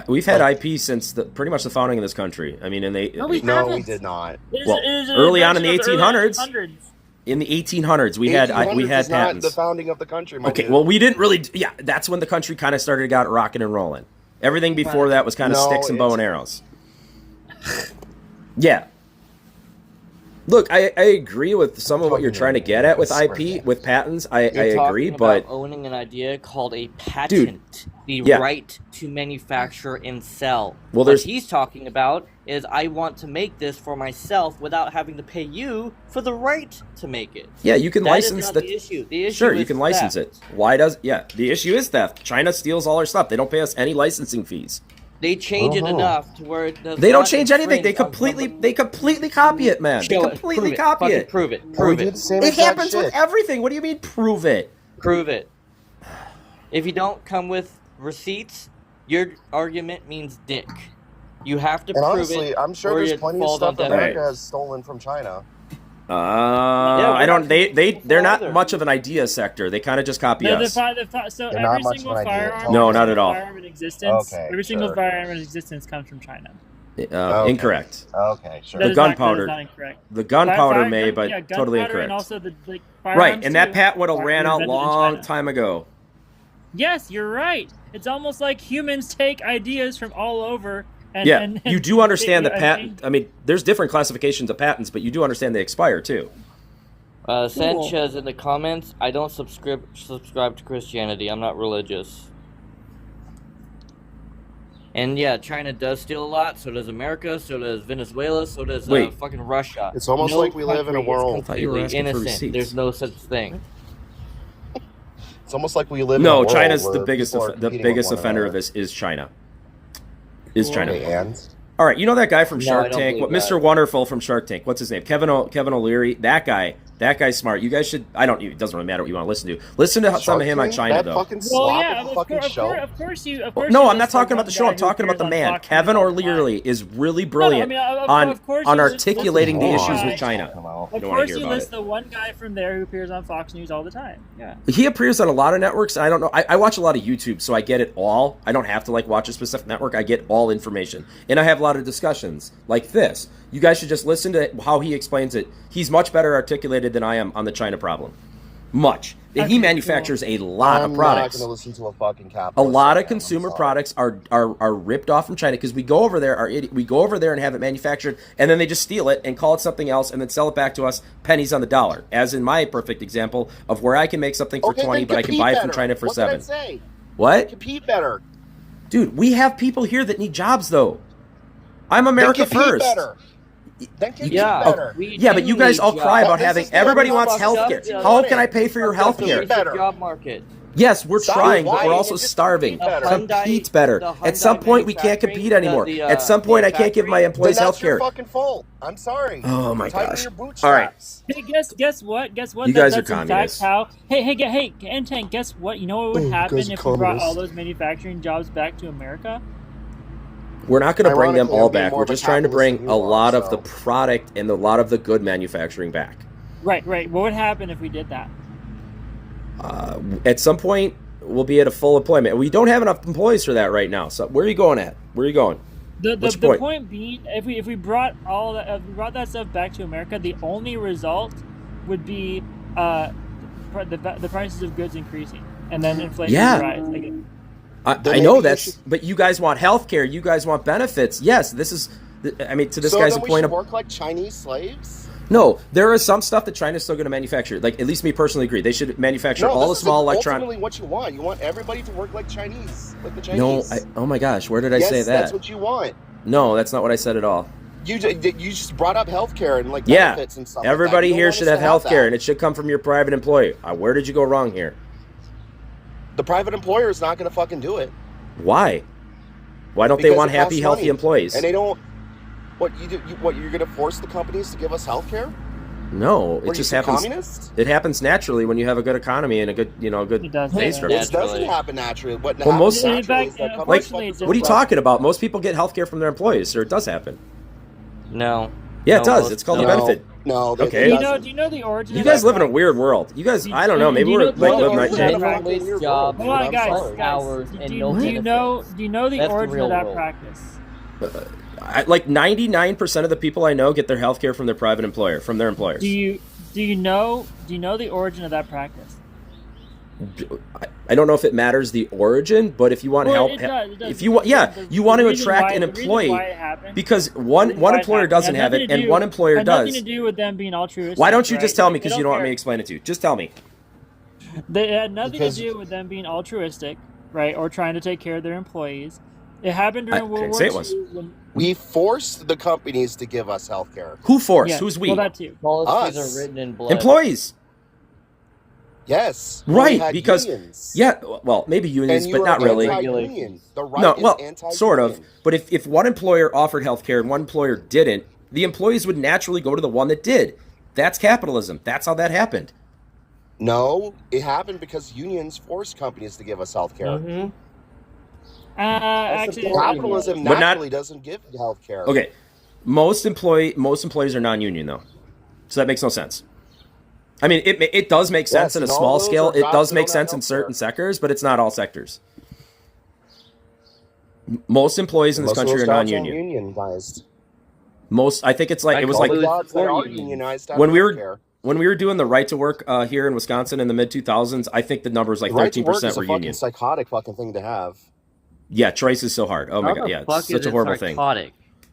We've had IP since pretty much the founding of this country. I mean, No, we did not. Well, early on in the 1800s. In the 1800s, we had patents. Not the founding of the country. Okay, well, we didn't really. Yeah, that's when the country kind of started got rocking and rolling. Everything before that was kind of sticks and bow and arrows. Yeah. Look, I agree with some of what you're trying to get at with IP, with patents. I agree, but owning an idea called a patent, the right to manufacture and sell. Well, what he's talking about is I want to make this for myself without having to pay you for the right to make it. Yeah, you can license the issue. The issue sure, is you can license theft. it. Why does? Yeah, the issue is theft. China steals all our stuff. They don't pay us any licensing fees. They change it enough to where it does. They don't not change anything. They infringe completely copy it, man. They completely copy it. Prove it. We Prove do it. the same It exact happens with shit. everything. What do you mean, prove it? Prove it. If you don't come with receipts, your argument means dick. You have to And prove honestly, it. I'm sure or there's you plenty of fall stuff down that deaf America ears. has stolen from China. I don't. They're not either. much of an idea sector. They kind of just copy So us. They're not every much single of an idea. firearm, No, every not single at all. firearm in existence, Okay, every single sure. firearm in existence comes from China. Okay. Incorrect. Okay, sure. That The is not- gunpowder- that is not incorrect. The gunpowder may, Gun- but yeah, totally gunpowder incorrect. And also the Right, firearms and that too patent would have are ran out invented in long China. time ago. Yes, you're right. It's almost like humans take ideas from all over. And, Yeah, and you do understand the and- patent. I mean, there's different classifications of patents, but you do understand they expire too. Sanchez in the comments, I don't subscribe to Christianity. I'm not religious. And yeah, China does steal a lot. So does America. So does Venezuela. So does Wait. fucking Russia. It's almost like we live in a country is world- I thought you were completely asking for innocent. receipts. There's no such thing. It's almost like we live in a No, world China's where the biggest people are the competing biggest with one offender of another. this is China. Is China. Okay, and All right, you know that guy from No, I Shark don't Tank, believe Mr. that. Wonderful from Shark Tank. What's his name? Kevin O'Leary. That guy's smart. You guys should. It doesn't really matter what you want to listen to. Listen to some Shark of him on Tank? China that though. fucking Well, slop yeah, of a fucking show. of course you. No, you I'm not list talking the about the one show. guy I'm who talking about the appears on man. Fox Kevin News all the time. O'Leary is really brilliant of course on you articulating the list the issues guy. with China. Of You don't want course, to hear you about list it. the one guy from there who appears on Fox News all the time. Yeah. He appears on a lot of networks. I don't know. I watch a lot of YouTube, so I get it all. I don't have to watch a specific network. I get all information, and I have a lot of discussions like this. You guys should just listen to how he explains it. He's much better articulated than I am on the China problem. Much. Okay, He manufactures a lot I'm of products. not going to listen to a fucking capitalist. A lot of man, I'm consumer sorry. products are ripped off from China because we go over there, we go over there and have it manufactured, and then they just steal it and call it something else and then sell it back to us pennies on the dollar. As in my perfect example of where I can make something for Okay, 20, then but I can compete buy it from better. China for What 7. Did I say? What? Compete better. Dude, we have people here that need jobs though. I'm Then America compete first. better. Then compete Yeah. better. Yeah, but you guys all cry about This having is the everybody real wants fucked health up care. deal. How can I pay for your health care? Compete better. Job market. Yes, we're Stop trying, but lying we're and also just starving. compete better. Compete better. The At some Hyundai point, we can't compete anymore. At some point, I can't give my employees Then health that's your care. fucking fault. I'm sorry. Oh my Tighten gosh. your All right. bootstraps. Hey, guess what? Guess what? You guys are that's in fact communists. how. Hey, N-Tank, guess what? You know what would Oh, happen guys are if we brought all communists. those manufacturing jobs back to America? We're not going to bring them Ironically, all I'm being back. more We're of a just trying to capitalist bring than a you are, lot of so. the product and a lot of the good manufacturing back. Right. What would happen if we did that? At some point, we'll be at a full employment. We don't have enough employees for that right now. So where are you going at? Where are you going? What's your The point being, if we brought that stuff back to America, the only result would be the prices of goods increasing and then inflation Yeah. rise. I Then know maybe you that's, should- but you guys want health care. You guys want benefits. Yes, this is, I mean, to this So guy's then we point should of, work like Chinese slaves? no, there is some stuff that China's still going to manufacture. Like, at least me personally agree. They should manufacture all the this is small electronic. ultimately what you want. You want everybody to work like Chinese, like the No, Chinese. oh my gosh, where did I yes, say that's that? what you want. No, that's not what I said at all. You just brought up healthcare and like Yeah, benefits and stuff. everybody like that. You here don't want should us have to health care, that. and it should come from your private employer. Where did you go wrong here? The private employer is not going to fucking do it. Why? Why don't they Because want it costs happy, healthy money. employees? And they don't. What you do? What you're going to force the companies to give us health care? No, it What, just you happens. communist? It happens naturally when you have a good economy and a good, good It does. pay Yeah. structure. This doesn't Naturally. happen naturally. What Well, happens most- naturally In fact, is that companies unfortunately, fucking it What are you Well- talking about? Most people get health care from their employees, so it does happen. No. Yeah, it No, does. most- It's called a No. benefit. No, Okay. Do you know the origin? You of guys that live in a practice? weird world. You guys, I don't know. Do Maybe you we're know- like do you know living the like origin of Jay. that Weird Waste world. jobs, Hold on, I'm guys. sorry. hours, Do and you, no do you benefits. know the That's the origin real of that world. practice? Like 99% of the people I know get their health care from their private employer, from their employers. Do you know the origin of that practice? I don't know if it matters the origin, but if you want Well, help, it does, it does. if you want, yeah, The you want to reason attract why- an the reason employee why it happened- because the one reason why it employer happened doesn't had have nothing it to and do- one employer had does. Nothing to do with them being altruistic. Why don't you right? just tell me? They Because you don't want me to care. explain it to you. Just tell me. They had nothing Because- to do with them being altruistic, right, or trying to take care of their employees. It happened during I World didn't War say it II. was. When, We forced the companies to give us health care. Who forced? yeah, Who's we? Well, that too. Policies Us. are written in blood. Employees. Yes. Right, had because unions. yeah, well, maybe unions, And but you not were really. anti-union. The right No, is well, anti-union. sort of. But if one employer offered health care and one employer didn't, the employees would naturally go to the one that did. That's capitalism. That's how that happened. No, it happened because unions forced companies to give us health care. Mm-hmm. Actually, Capitalism But naturally doesn't give health care. Okay, most employees are non-union though, so that makes no sense. I mean, it does make sense in a small scale. It does make sense in certain sectors, but it's not all sectors. Most employees in this country are non-union. Unionized. Most, I think it's like it was like when we were doing the right to work here in Wisconsin in the mid 2000s. I think the number was like 13% were union. Psychotic fucking thing to have. Yeah, choice is so hard. Oh my god, yeah, it's such a horrible thing.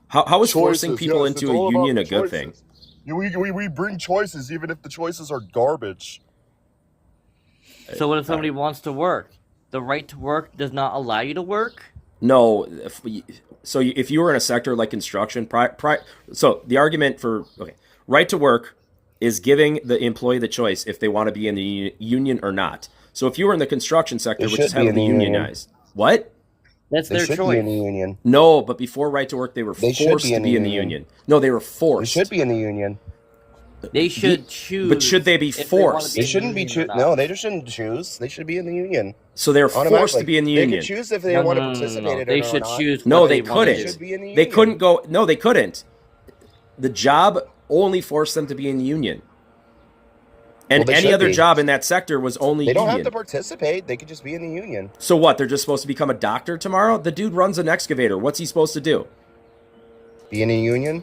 How is forcing people into a union a good thing? We bring choices even if the choices are garbage. So what if somebody wants to work? The right to work does not allow you to work? No. So if you were in a sector like construction, so the argument for right to work is giving the employee the choice if they want to be in the union or not. So if you were in the construction sector, which is heavily unionized, what? That's their choice. Be in the union. No, but before right to work, they were forced to be in the union. No, they were forced. They should be in the union. They should choose. But should they be forced? They shouldn't be No, they just shouldn't choose. They should be in the union. So they're forced to be in the union. They could choose if they want to participate. They should choose. No, they couldn't. They couldn't go. No, they couldn't. The job only forced them to be in the union. And any other job in that sector was only union. They don't have to participate. They could just be in the union. So what? They're just supposed to become a doctor tomorrow? The dude runs an excavator. What's he supposed to do? Be in a union?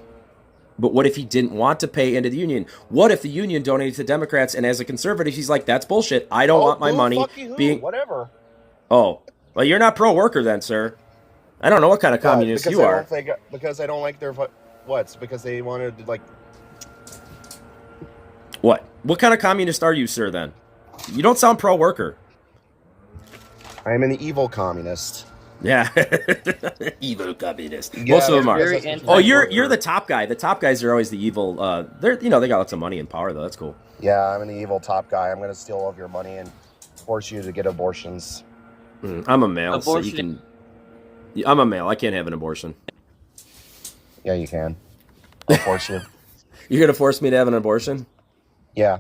But what if he didn't want to pay into the union? What if the union donated to Democrats and as a conservative, he's like, that's bullshit. I don't want my money being... Whatever. Oh, well, you're not pro-worker then, sir. I don't know what kind of communist you are. Because I don't like their... What? Because they wanted to, like... What? What kind of communist are you, sir, then? You don't sound pro-worker. I am an evil communist. Yeah. Evil communist. Yeah, most of them are. Oh, you're the top guy. The top guys are always the evil. They got lots of money and power, though. That's cool. Yeah, I'm an evil top guy. I'm going to steal all of your money and force you to get abortions. I'm a male, so you can... I'm a male. I can't have an abortion. Yeah, you can. I'll force you. You're going to force me to have an abortion? Yeah.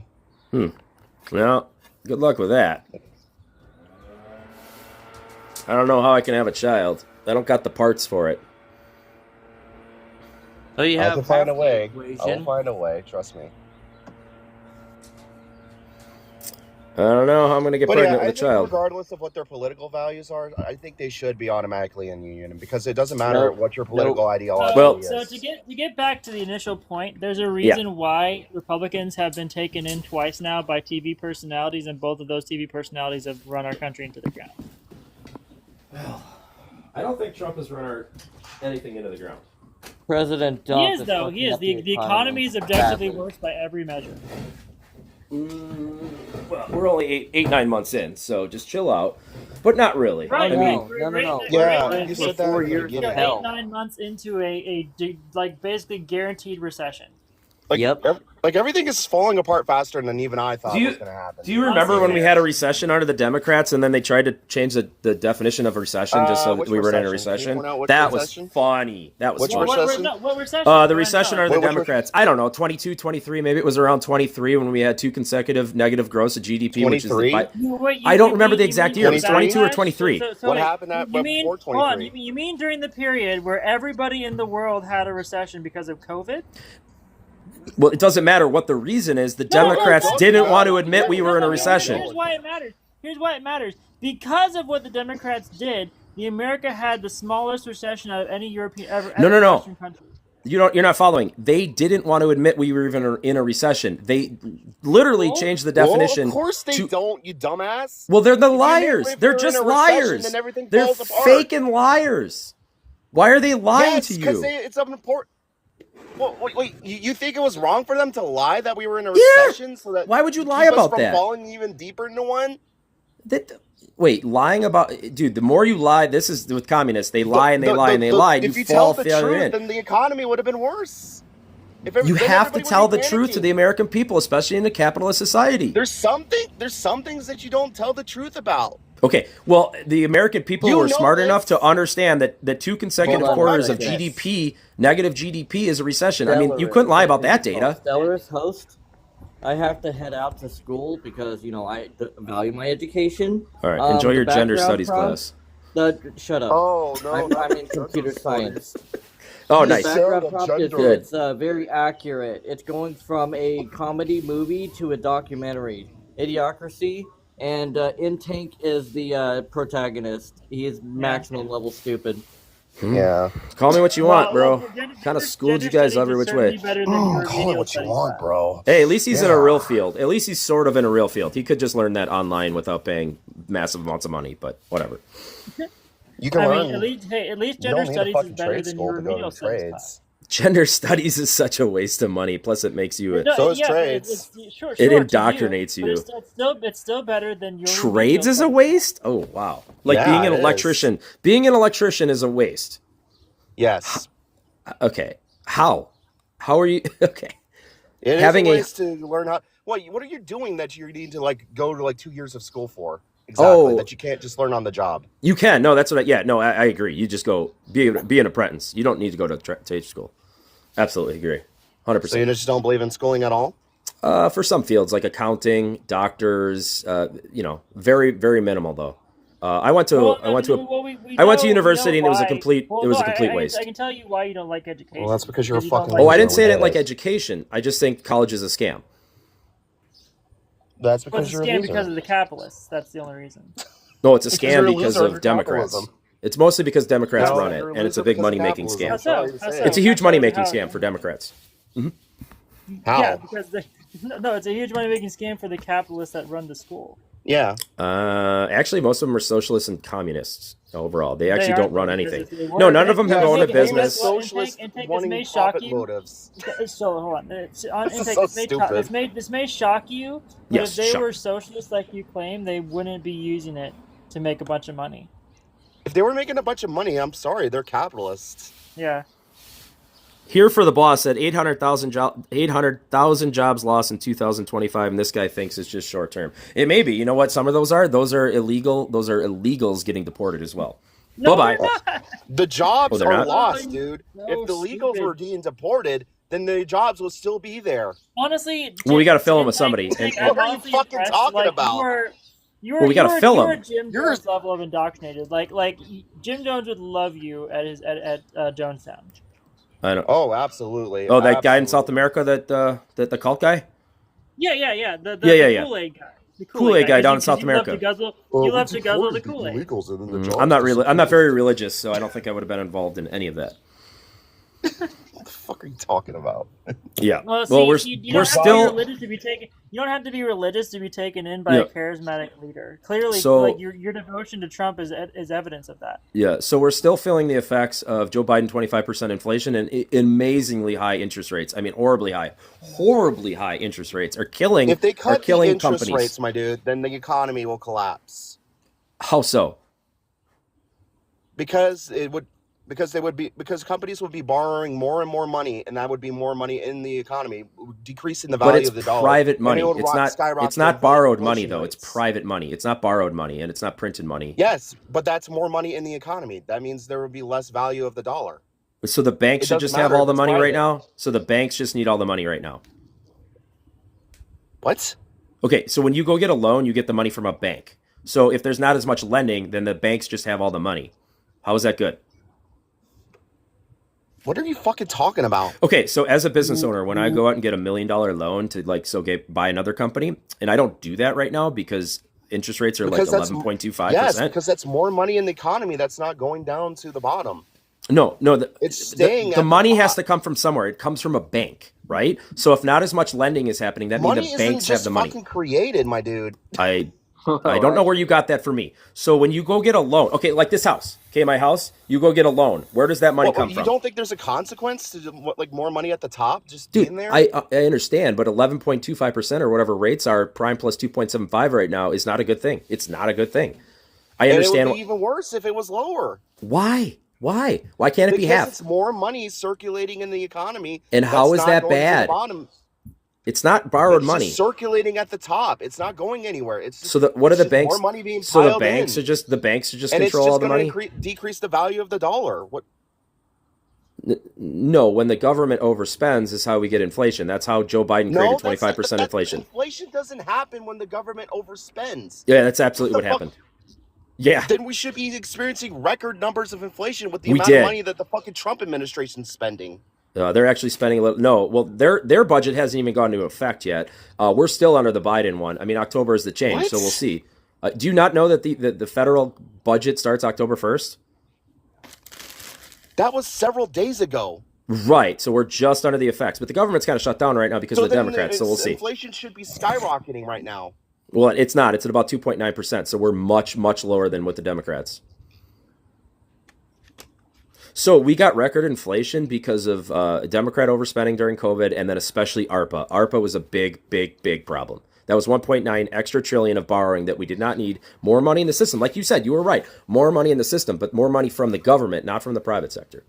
Well, good luck with that. I don't know how I can have a child. I don't got the parts for it. So you have to find a way. I'll find a way. Trust me. I don't know how I'm going to get pregnant with a child. Regardless of what their political values are, I think they should be automatically in union because it doesn't matter what your political ideology is. So to get back to the initial point, there's a reason why Republicans have been taken in twice now by TV personalities, and both of those TV personalities have run our country into the ground. Well, I don't think Trump has run anything into the ground. President Trump. He is, though. He is. The economy is objectively worse by every measure. Well, we're only 9 months in, so just chill out. But not really. Right, I mean, no. Yeah, you said 4 years of hell. 9 months into a basically guaranteed recession. Like everything is falling apart faster than even I thought was going to happen. Do you remember when we had a recession under the Democrats and then they tried to change the definition of recession just so we were in a recession? That was funny. That was funny. What recession? The recession under the Democrats. I don't know, 22, 23, maybe it was around 23 when we had 2 consecutive negative growth of GDP. 23? I don't remember the exact year. It was 22 or 23. What happened before 23? You mean during the period where everybody in the world had a recession because of COVID? Well, it doesn't matter what the reason is. The Democrats didn't want to admit we were in a recession. Here's why it matters. Because of what the Democrats did, America had the smallest recession out of any European Western country. You're not following. They didn't want to admit we were even in a recession. They literally changed the definition. Of course they don't, you dumbass. Well, they're the liars. They're just liars. They're faking liars. Why are they lying to you? Because it's important. Wait, you think it was wrong for them to lie that we were in a recession? So that why would you lie about from that? Falling even deeper into one? Wait, lying about... Dude, the more you lie, this is with communists. They lie and they lie and they lie. If you tell the truth, then the economy would have been worse. You have to tell the truth to the American people, especially in a capitalist society. There's some things that you don't tell the truth about. Okay, well, the American people were smart enough to understand that 2 consecutive quarters of GDP, negative GDP, is a recession. I mean, you couldn't lie about that data. Stellar's host, I have to head out to school because, I value my education. All right, enjoy your gender studies class. Shut up. Oh, no. I'm in computer science. Oh, nice. The background prompt is very accurate. It's going from a comedy movie to a documentary. Idiocracy, and In-Tank is the protagonist. He is maximum level stupid. Yeah. Call me what you want, bro. Kind of schooled you guys every which way. Call it what you want, bro. Hey, at least he's in a real field. At least he's sort of in a real field. He could just learn that online without paying massive amounts of money, but whatever. You can learn. At least gender studies is better than your remedial studies class. Gender studies is such a waste of money. Plus, it makes you. So is trades. It indoctrinates you. It's still better than your. Trades is a waste. Oh wow! Like being an electrician. Is. Being an electrician is a waste. Yes. Okay. How? How are you? Okay. It is a waste to learn how. What are you doing that you need to go to 2 years of school for? Exactly. That you can't just learn on the job. You can. No, that's what I agree. You just go be an apprentice. You don't need to go to trade school. Absolutely agree. 100%. So you just don't believe in schooling at all? For some fields like accounting, doctors, very, very minimal though. I went to university and it was a complete waste. I can tell you why you don't like education. Well, that's because you're a fucking. I didn't say I didn't like education. I just think college is a scam. That's because you're a loser. Because of the capitalists. That's the only reason. No, it's a scam because of Democrats. It's mostly because Democrats run it, and it's a big money-making scam. It's a huge money-making scam for Democrats. Mm-hmm. How? Yeah, because it's a huge money-making scam for the capitalists that run the school. Yeah. Actually, most of them are socialists and communists overall. They actually don't run anything. No, none of them have owned a business. Socialists wanting profit motives. So hold on. This may shock you, but yes, if they were socialists like you claim, they wouldn't be using it to make a bunch of money. If they were making a bunch of money, I'm sorry, they're capitalists. Yeah. Here for the boss said 800,000 jobs lost in 2025, and this guy thinks it's just short term. It may be. You know what? Some of those are illegal. Those are illegals getting deported as well. No, bye bye. The jobs are lost, dude. If the illegals were being deported, then the jobs will still be there. Honestly, well, we got to fill them with somebody. What are you fucking talking about? We got to fill them. Jim Jones level of indoctrinated. Like Jim Jones would love you at Jonestown. I don't. Oh, absolutely. Oh, that guy in South America, that the cult guy. Yeah. The Kool-Aid guy. The Kool-Aid guy down in South America. You love to guzzle the Kool-Aid. I'm not very religious, so I don't think I would have been involved in any of that. What the fuck are you talking about? Yeah. Well, we're still. You don't have to be religious to be taken in by a charismatic leader. Clearly, your devotion to Trump is evidence of that. Yeah. So we're still feeling the effects of Joe Biden 25% inflation and amazingly high interest rates. I mean, horribly high interest rates are killing. If they cut the interest companies. rates, my dude, then the economy will collapse. How so? Because companies would be borrowing more and more money, and that would be more money in the economy, decreasing the value of the dollar. But it's private money. It's not borrowed money, though. It's private money. It's not borrowed money, and it's not printed money. Yes, but that's more money in the economy. That means there would be less value of the dollar. So the banks should just have all the money right now? So the banks just need all the money right now? What? Okay, so when you go get a loan, you get the money from a bank. So if there's not as much lending, then the banks just have all the money. How is that good? What are you fucking talking about? Okay, so as a business owner, when I go out and get $1 million loan to buy another company, and I don't do that right now because interest rates are 11.25%. Yes, because that's more money in the economy that's not going down to the bottom. No, it's staying. The money has to come from somewhere. It comes from a bank, right? So if not as much lending is happening, that means the banks have the money. Fucking created, my dude. I don't know where you got that for me. So when you go get a loan, okay, like this house, okay, my house, you go get a loan. Where does that money come from? You don't think there's a consequence to more money at the top just being there? I understand, but 11.25% or whatever rates are, prime plus 2.75 right now is not a good thing. It's not a good thing. I understand. It would be even worse if it was lower. Why? Why? Why can't it be half? Because it's more money circulating in the economy. And how is that going to the bad? bottom. It's not borrowed It's money. just circulating at the top. It's not going anywhere. It's just, So what are the just banks? more money being So piled the banks in. are just And it's control just all the going money. to decrease the value of the dollar. What? No, when the government overspends is how we get inflation. That's how Joe Biden created 25% inflation. Inflation doesn't happen when the government overspends. Yeah, that's absolutely what happened. Yeah. Then we should be experiencing record numbers of inflation with the We amount of did. money that the fucking Trump administration's spending. They're actually spending a little. No, well, their budget hasn't even gone into effect yet. We're still under the Biden one. I mean, October is the change, What? so we'll see. Do you not know that the federal budget starts October 1st? That was several days ago. Right, so we're just under the effects. But the government's kind of shut down right now because of the then Democrats, so we'll see. Inflation should be skyrocketing right now. Well, it's not. It's at about 2.9%, so we're much, much lower than with the Democrats. So we got record inflation because of Democrat overspending during COVID, and then especially ARPA. ARPA was a big, big, big problem. That was 1.9 extra trillion of borrowing that we did not need. More money in the system. Like you said, you were right. More money in the system, but more money from the government, not from the private sector.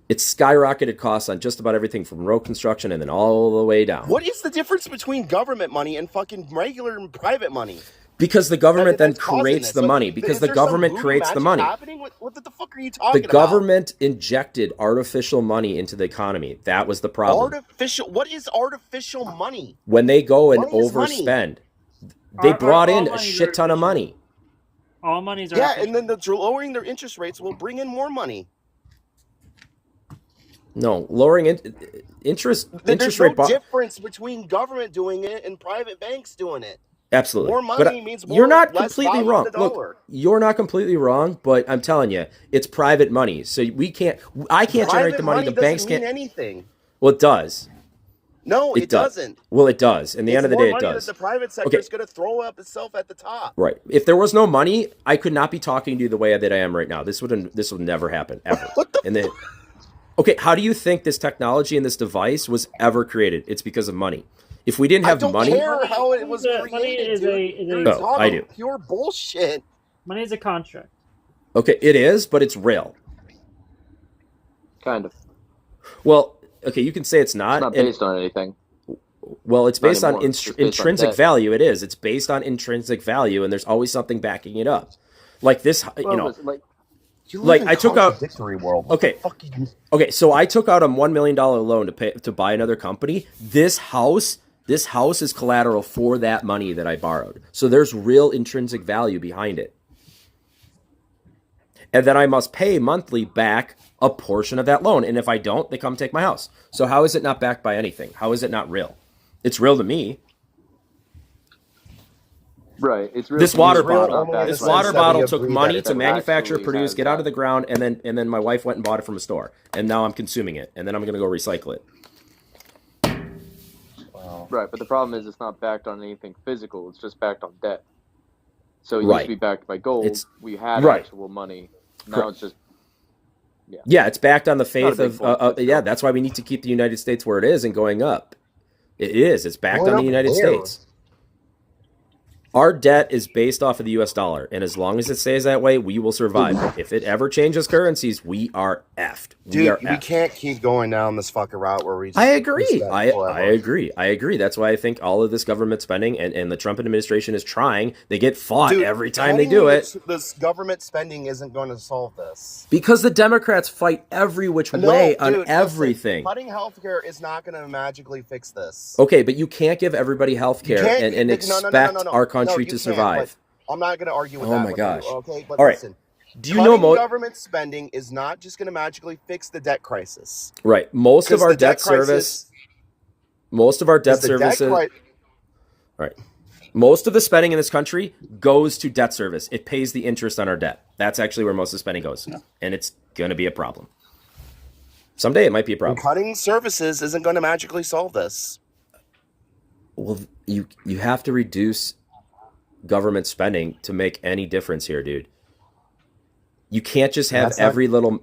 It's skyrocketed costs on just about everything from road construction and then all the way down. What is the difference between government money and fucking regular and private money? Because the government then That's causing creates this. the So money. is Because there the some government voodoo creates the magic money. happening? What the fuck are you talking The about? government injected artificial money into the economy. That was the problem. Artificial? What is artificial money? When they go and Money is money. overspend, they brought all in a monies shit are ton of artificial. money. All monies are Yeah, artificial. and then lowering their interest rates will bring in more money. No, lowering interest There's rate. no difference between government doing it and private banks doing it. Absolutely. More But money means more. you're not less completely value wrong. of the Look, dollar. you're not completely wrong, but I'm telling you, it's private money. So we can't. I can't generate the money. The banks doesn't mean can't. anything. Well, it does. No, it does. doesn't. Well, it does. In the It's end of the more day, it money does. that the private sector Okay. is going to throw up itself at the top. Right. If there was no money, I could not be talking to you the way that I am right now. This would never happen ever. What the Okay, how do you think this technology and this device was ever created? It's because of money. If we didn't have I don't money, care how it was Money created, is dude. a- You're Oh, talking I do. pure bullshit. Money is a construct. okay, it is, but it's real. Kind of. Well, okay, you can say it's not. It's not and- based on anything. well, it's Not based on anymore. It's based on intrinsic debt. value. It is. It's based on intrinsic value, and there's always something backing it up. Like this, Well, it's like, You Like, live in I took out- contradictory world. Okay. Okay, so I took out a $1 million loan to buy another company. This house is collateral for that money that I borrowed. So there's real intrinsic value behind it. And then I must pay monthly back a portion of that loan. And if I don't, they come take my house. So how is it not backed by anything? How is it not real? It's real to me. right. It's real. This to me, water it's not bottle, backed this by water anything. bottle agree took that money it to manufacture, actually produce, has get out of that. the ground, and then my wife went and bought it from a store, and now I'm consuming it, and then I'm gonna go recycle it. Right, but the problem is it's not backed on anything physical. It's just backed on debt. So it used Right. to be backed by gold. It's- we had right. actual money. Now Correct. it's just Yeah, it's backed on the faith big of point, but yeah. still. That's why we need to keep the United States where it is and going up. It is. It's backed Going on the up United where? States. Our debt is based off of the U.S. dollar, and as long as it stays that way, we will survive. If it ever changes currencies, we are effed. We are Dude, we effed. can't keep going down this fucking route where we just I agree. spend I forever. agree. I agree. That's why I think all of this government spending and the Trump administration is trying. They get fought Dude, every time they telling do me it This government spending isn't going to solve this. because the Democrats fight every which No, way dude, on listen, everything. Cutting healthcare is not going to magically fix this. Okay, but you can't give everybody health You care can't- and no, expect our country you to can't, survive. but I'm not going to argue with Oh that. my with gosh. You, okay, but All right. listen. Do you know government spending is not just going to magically fix the debt crisis. Right. Most of 'Cause our the debt service, most of our debt the debt services, right. Most of the spending in this country goes to debt service. It pays the interest on our debt. That's actually where most of the spending goes. And it's going to be a problem. Someday it might be a problem. Cutting services isn't going to magically solve this. Well, you have to reduce government spending to make any difference here, dude. You can't just have That's not-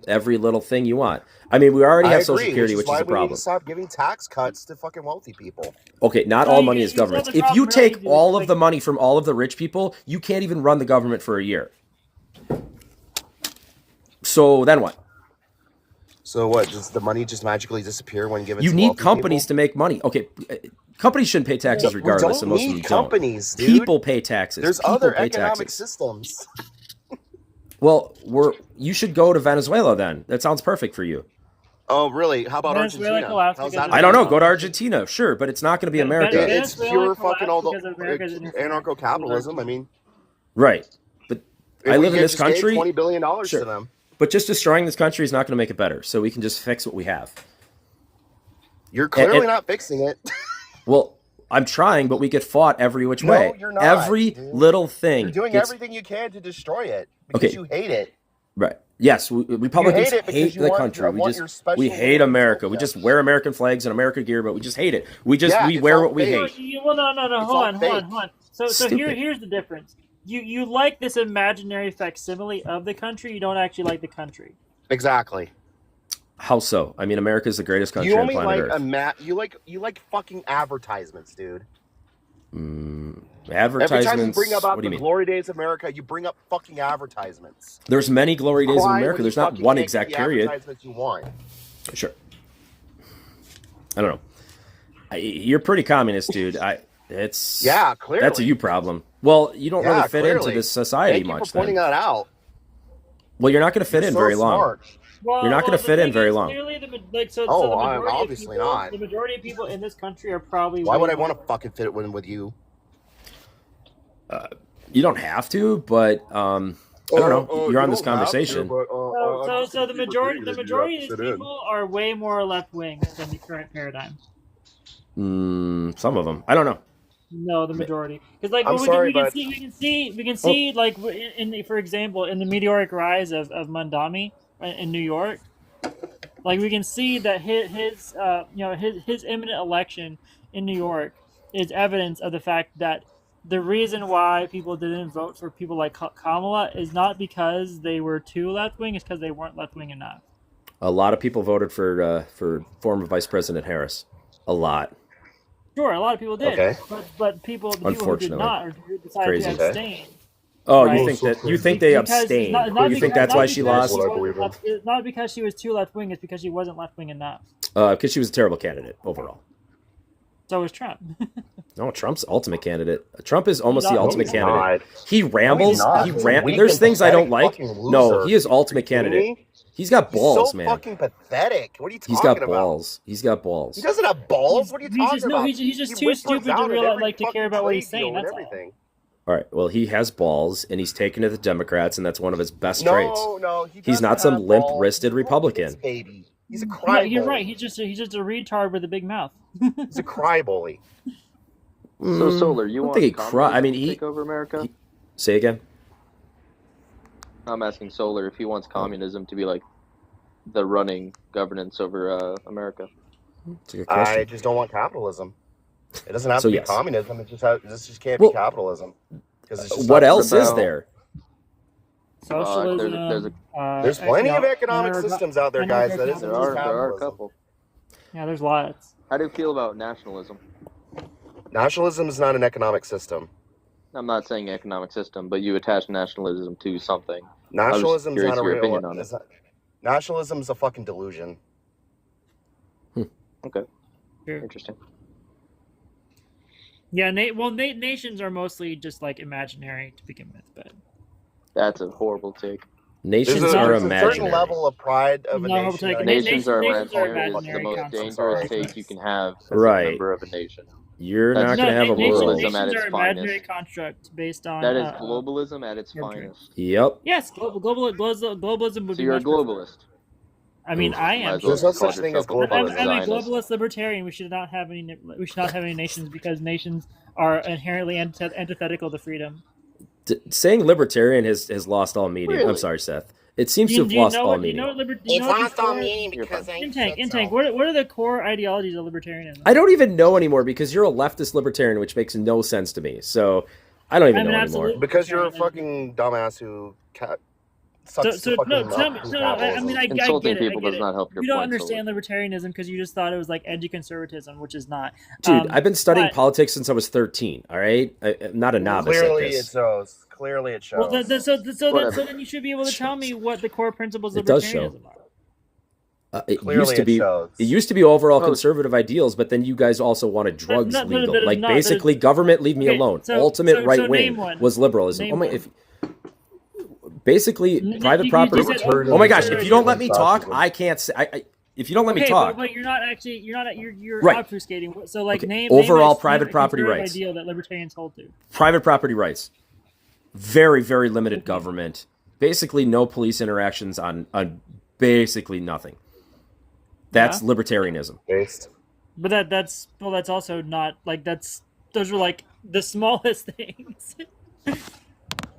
every little thing you want. I mean, we already I have Social agree, Security, which which is a why we need problem. to stop giving tax cuts to fucking wealthy people. Okay, not No, all you- money is you know government. the If problem you really take is, all of like- the money from all of the rich people, you can't even run the government for a year. So then what? So what? Does the money just magically disappear when given? You to need wealthy companies people? to make money. Okay, companies shouldn't pay taxes regardless, and most of them companies, don't. Dude. People pay taxes. There's People other pay economic taxes. systems. Well, you should go to Venezuela then. That sounds perfect for you. Oh, really? How about Venezuela Argentina? collapsed How's because that? I don't know. Go to Argentina, sure, but it's not going to be America. It's pure fucking all the Venezuela anarcho-capitalism. I mean, right. But I live in this country. $20 billion Sure. to them. But just destroying this country is not going to make it better. So we can just fix what we have. You're clearly not fixing it. Well, I'm trying, but we get fought every which way. No, you're not. Every little thing. You're doing everything you can to destroy it because you hate it. Right. Yes, Republicans hate the country. We hate America. We just wear American flags and American gear, but we just hate it. We wear what we hate. Well, no. Hold on. So here's the difference. You like this imaginary facsimile of the country. You don't actually like the country. Exactly. How so? I mean, America is the greatest country on planet Earth. You like fucking advertisements, dude. Advertisements. Every time you bring up what do you the mean? glory days of America, you bring up fucking advertisements. There's many glory days of America. There's not one exact period. Advertisements you want. Sure. I don't know. You're pretty communist, dude. Yeah, clearly. That's a you problem. Well, you don't really fit into this society Thank much. you for pointing that out. Well, you're not going to fit in very long. You're not going to fit in very long. I'm obviously not. The majority of people in this country are probably. Why would I want to fucking fit in with you? You don't have to, but I don't know. You're on this conversation. So the majority of these people are way more left wing than the current paradigm. Some of them. I don't know. No, the majority. Because we can see like for example in the meteoric rise of Mandami in New York, like we can see that his imminent election in New York is evidence of the fact that the reason why people didn't vote for people like Kamala is not because they were too left wing; it's because they weren't left wing enough. A lot of people voted for former Vice President Harris. A lot. Sure, a lot of people did. Okay. But the people who did not or who decided to abstain. Oh, right? You think they abstained? You think that's why she lost? It's not because she was too left wing; it's because she wasn't left wing enough. Because she was a terrible candidate overall. So was Trump. No, Trump's ultimate candidate. Trump is almost the ultimate candidate. He rambles. There's things I don't like. No, he is ultimate candidate. He's got balls, man. He's so fucking pathetic. What are you talking about? He's got balls. He doesn't have balls. What are you talking about? He's just too stupid to realize, to care about what he's saying. That's everything. All right. Well, he has balls, and he's taken to the Democrats, and that's one of his best traits. No, he's not some limp-wristed Republican. Baby. He's a cry bully. You're right. He's just a retard with a big mouth. He's a cry bully. So Solar, you want to take over America? Say again. I'm asking Solar if he wants communism to be like the running governance over America. That's a good question. I just don't want capitalism. It doesn't have to be communism. It this just can't be capitalism. What else is there? Socialism. There's plenty of economic systems out there, guys. That isn't just capitalism. There are a couple. Yeah, there's lots. How do you feel about nationalism? Nationalism is not an economic system. I'm not saying economic system, but you attach nationalism to something. Nationalism is not a real. Nationalism is a fucking delusion. Okay. Sure. Interesting. Yeah, nations are mostly just like imaginary to begin with, but that's a horrible take. Nations are imaginary. There's a certain level of pride of a nation. Nations are imaginary. It's the most dangerous take you can have as a member of a nation. You're not going to have a world. Nations are imaginary construct based on... That is globalism at its finest. Yep. Yes, globalism would be... So you're a globalist. I mean, I am. There's no such thing as globalism. I'm a globalist libertarian. We should not have any nations because nations are inherently antithetical to freedom. Saying libertarian has lost all meaning. Really? I'm sorry, Seth. It seems to have lost all meaning. It's lost all meaning because Intake. What are the core ideologies of libertarianism? I don't even know anymore because you're a leftist libertarian, which makes no sense to me. So I don't even know anymore. Because you're a fucking dumbass who sucks to fucking no, tell me. No, I mean, I Insulting get it. people does not help your You don't point, understand libertarianism because you just thought it was like edgy conservatism, which is not. Dude, I've been studying but- politics since I was 13. All right, I'm not a novice Clearly at it this. shows. Clearly it shows. Well, so then you should be able to tell me what the core principles of It does show. libertarianism are. It Clearly used to it be. shows. It used to be overall conservative ideals, but then you guys also wanted drugs no, legal. there's Like not- basically, there's- government, leave me Okay, alone. so Ultimate right wing name one. was liberalism. Name Oh my, one. if basically private you property. just said Oh my gosh! overturn If you don't let me talk, fascism. I can't say. If you don't let me Okay, talk, but you're not actually. You're Right. obfuscating. So like Okay, name overall name a- private name a property conservative rights. Ideal that libertarians hold to. private property rights, very very limited government. Basically, no police interactions on basically nothing. That's libertarianism. Based. But that's also not like those are like the smallest things.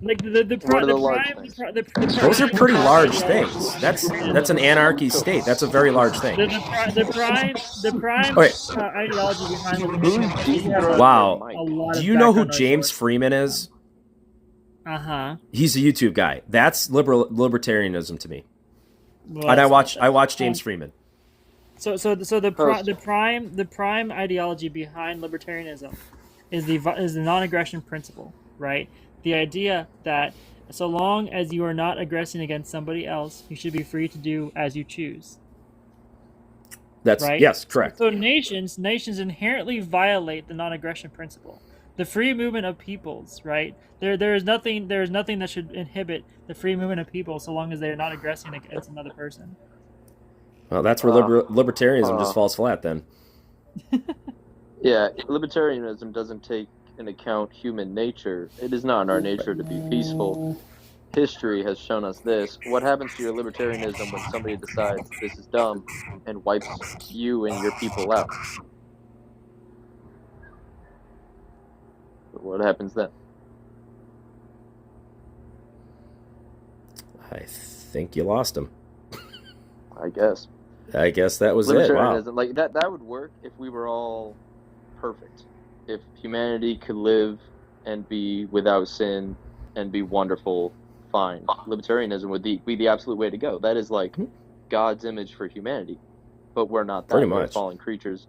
Like What are the large things? Those are pretty large things. That's an anarchy state. That's a very large thing. The prime Okay. ideology behind Who's deep throating your Wow. mic? a lot of Do you know who background noise James for it. Freeman is? Uh-huh. He's a YouTube guy. That's libertarianism to me. Well, And I that's- watch James Freeman. So the prime ideology behind libertarianism is the non-aggression principle, right? The idea that so long as you are not aggressing against somebody else, you should be free to do as you choose. That's Right? yes, correct. So nations inherently violate the non-aggression principle. The free movement of peoples, right? There is nothing that should inhibit the free movement of people so long as they are not aggressing against another person. Well, that's where libertarianism just falls flat then. Yeah, libertarianism doesn't take into account human nature. It is not in our nature to be peaceful. History has shown us this. What happens to your libertarianism when somebody decides this is dumb and wipes you and your people out? What happens then? I think you lost him. I guess. I guess that was it. Wow. Libertarianism, like that would work if we were all perfect. If humanity could live and be without sin and be wonderful, fine. Libertarianism would be the absolute way to go. That is like God's image for humanity. But we're not that. Pretty We're much. fallen creatures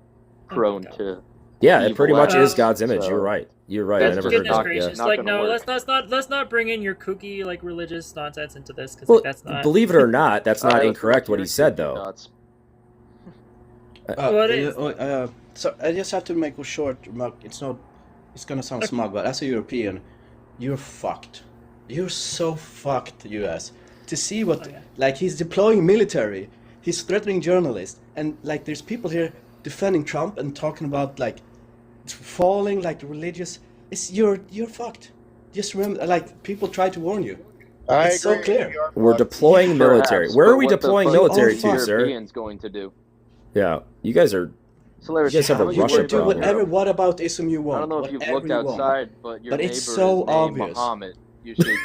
prone to Yeah, it evil pretty much acts. is God's image. So- You're right. You're right. I That's never just heard Goodness that. gracious! Not Like gonna no, work. let's not bring in your kooky like religious nonsense into this because Well, that's not. believe it or not, that's not Alright, incorrect what he let's said hear though. thoughts. Well, it is. So I just have to make a short remark. It's gonna sound smug, but as a European, you're fucked. You're so fucked, US. To see what, like, he's deploying military, he's threatening journalists, and like, there's people here defending Trump and talking about like falling, like religious. You're fucked. Just remember, like, people try to warn you. I It's so agree. clear. We are We're fucked. deploying military. Perhaps, Where but are we what the deploying fuck military is to, sir? Europeans going to do? Yeah, you guys are. So Larry, You guys have a how about you Russia worry You do about problem. whatever Europe? whataboutism you want. I don't know if you've whatever looked you want. outside, but your But neighbor it's so is named obvious. Muhammad. You should And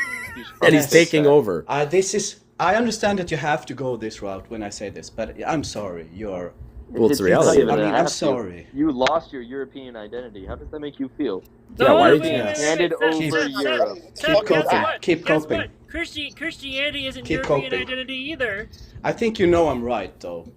probably he's taking that. over. I understand that you have to go this route when I say this, but I'm sorry, you're. Well, it's not reality. even I mean, a I'm have to. sorry. You lost your European identity. How does that make you feel? Yeah, why wait, did you- Handed over Europe. Keep coping. Keep Guess coping. what? Christianity isn't Keep European coping. identity either. I think you know I'm right though.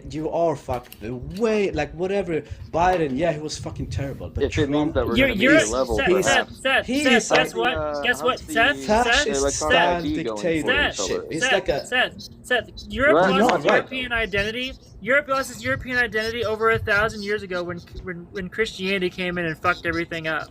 You are fucked. The way, like whatever Biden, yeah, he was fucking terrible. But If it means Trump, that we're You're, going to be you're a level, he's- Seth, he Seth, is guess like what? Guess what? how's the Seth, fascist electronic style ID going for dictatorship. each It's other? like a. Seth, Europe Well, no, lost I'm its right. European identity. Europe lost its European identity over 1,000 years ago when Christianity came in and fucked everything up.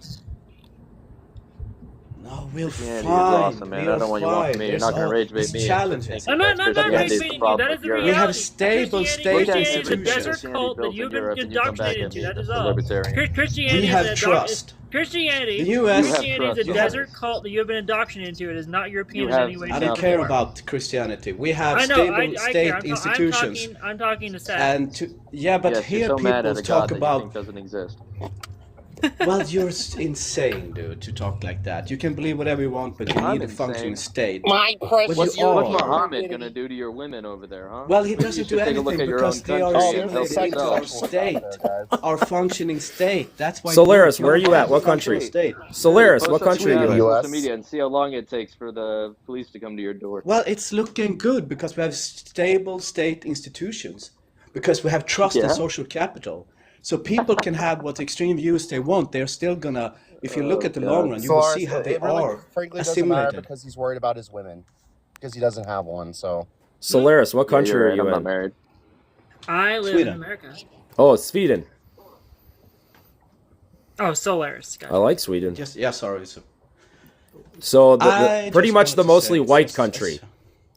No, we'll Christianity is find. awesome, man. I We'll don't want you walking find. me. You're There's not going all to rage bait these me. challenges. I'm not Christianity rage is baiting the you. problem That is with the Europe. We have reality. stable Christianity state is a institutions. desert cult that you've been Europe, and you come back indoctrinated at into. me That as is a all. libertarian. Christianity We have is trust. Christianity. The US You have Christianity is a trust. desert cult that you have been indoctrinated into. It is not European You in have any way. I shape, don't or care form. about Christianity. We have I know. stable I state care. institutions. I'm talking to Seth. And yeah, but Yes, here you're so mad people at a God talk that you about. think doesn't exist. Well, you're insane, dude, to talk like that. You can believe whatever you want, but you I'm need a functioning insane. state. My precious. Well, you What's are. Muhammad gonna do to your women over there, huh? Well, he Maybe you doesn't should do take a look anything at your because own they are country and help assimilated into our yourself. state, our functioning state. That's why. Solaris, where are you at? What country? State. Solaris, Post what that country tweet are on you in? social media and see how long it takes for the police to come to your door. Well, it's looking good because we have stable state institutions, because we have trust in Yeah. social capital. So people can have what extreme views they want. They're still gonna, if you look at the long run, you will see how they it really, are frankly, doesn't matter assimilated. because he's worried about his women, because he doesn't have one. So Solaris, what Yeah, country you're are right, you I'm not in? married. I live Sweden. in America. Oh, it's Sweden. Oh, Solaris. Got I it. like Sweden. Just yeah, sorry. So I pretty just much wanted the to mostly say, white country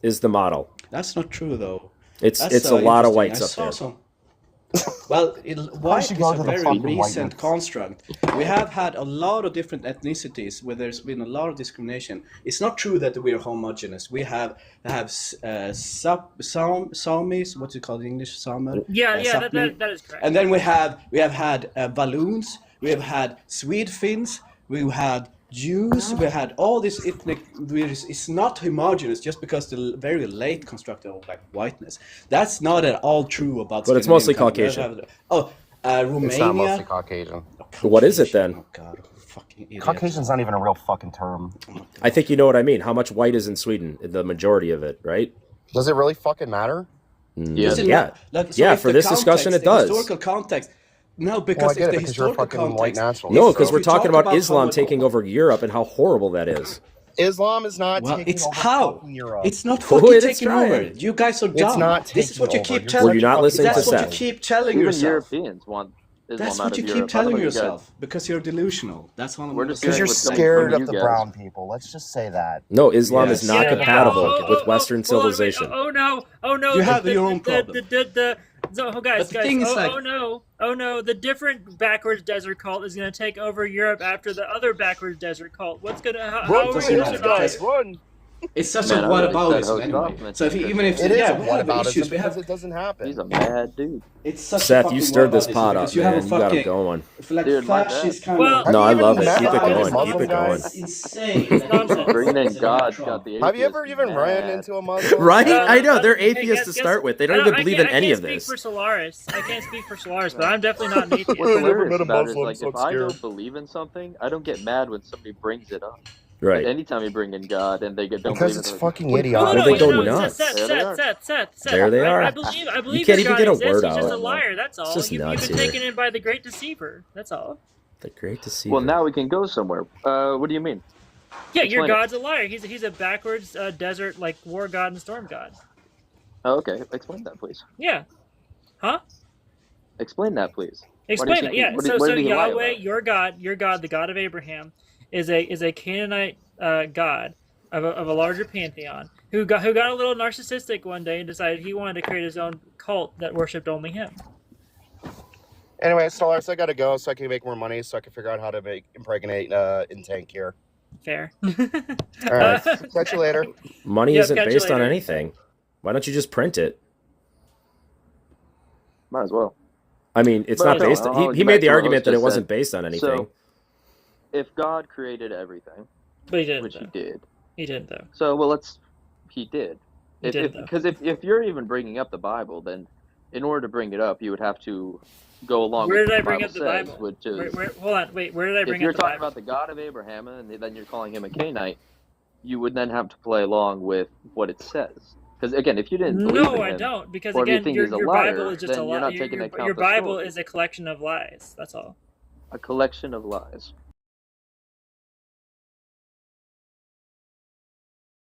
is the model. That's not true though. It's That's a lot of interesting. whites I up saw there. some. Well, white should is go a to the very fucking recent whiteness. construct. We have had a lot of different ethnicities where there's been a lot of discrimination. It's not true that we're homogenous. We have Samis, what's it called in English? Sami? Yeah, Sapmi. that is correct. And then we have had Walloons, we have had Swede Finns, we've had Jews, we had all this ethnic. It's not homogeneous just because the very late construct of like whiteness. That's not at all true about. But it's mostly Scandinavian countries. Romania. it's not mostly Caucasian. What is it then? Oh God, fucking idiot. Caucasian's not even a real fucking term. I think you know what I mean. How much white is in Sweden? The majority of it, right? Does it really fucking matter? Yeah. Does it Yeah. not- like, Yeah, if for the this discussion, context, it does. The historical context. No, Well, because I get if it the because you're a historical fucking white context. nationalist. No, If because we're we talking talk about Islam how- taking over Europe and how horrible that is. Islam is not Well, taking it's over how fucking Europe. it's not Oh, fucking it is taking trying. over. You guys are dumb. not This is taking what you over. keep You're telling. Were you not listening to That's what you Seth? keep telling Even yourself. Europeans want Islam That's out what of you Europe. keep I don't telling know you guys- yourself because you're delusional. That's one of We're the just Because you're What's coming scared from of you the guys. brown people. Let's just say that. No, Islam is Yes. not Yeah, compatible yeah. with Western hold on, wait. civilization. Oh no! Oh no! You have your own problem. Guys, But the thing is, oh, like- oh no! The different backwards desert cult is going to take over Europe after the other backwards desert cult. What's going to? How are we doesn't going to matter, survive? Run! It's such Man, a I really said whataboutism Host anyway. Hoffman So if because even if It is yeah, a we have whataboutism issues. We because have it doesn't happen. He's a mad dude. it's such a Seth, fucking you stirred this whataboutism pot up, because you have man. a You got fucking him going. like Dude, my fascist bad. kind Well, of. No, I Have you love ever it. met Keep it Muslim going. guys? Keep it going. It's insane. that Bringing in President God Trump. got the Have you atheists ever even mad. ran into a Muslim? Right? I know. They're Hey, atheists to guess- start with. They don't I even believe in any of I can't this. speak for Solaris. I can't speak for Solaris, but I'm definitely not an atheist. What's Never hilarious met a about it is, Muslim, like, so if I'm I scared. don't believe in something, I don't get mad when somebody brings it up. But Right. anytime you bring in God and they don't Because believe it's in it, fucking No, idiotic. Well, they go no, nuts. Seth, There they are. Seth. There they are. I believe You can't your even God get a exists. word He's just out. a liar. That's all. just You've nuts been here. taken in by the great deceiver. That's all. The great deceiver. well, now we can go somewhere. What do you mean? Yeah, your Explain it. God's a liar. He's a backwards desert like war god and storm god. Oh, okay, explain that, please. Yeah. Huh? Explain that, please. Explain it. Yeah. What So did he lie Yahweh, about? your God, the God of Abraham, is a Canaanite god of a larger pantheon who got a little narcissistic one day and decided he wanted to create his own cult that worshipped only him. Anyway, Solaris, I gotta go so I can make more money so I can figure out how to impregnate in tank here. Fair. All right, catch you later. Money Yep, isn't catch you based on later. anything. Why don't you just print it? Might as well. I mean, it's But not no, based. I'll He get made back the to what argument Host that it just wasn't said. based on anything. So, if God created everything, But he didn't. which he Though. did, He didn't though. so he did. He did, though. Because if you're even bringing up the Bible, then in order to bring it up, you would have to go along Where with did what I bring the up the Bible Bible? says, which is Hold on. Wait. Where did I bring if you're up the talking Bible? about the God of Abraham and then you're calling him a Canaanite, you would then have to play along with what it says. Because again, if you didn't believe in No, I him, don't. Because or if you again, think your he's a Bible liar, is just a then you're lie. not taking into account Your the Bible story. is a collection of lies. That's all. a collection of lies.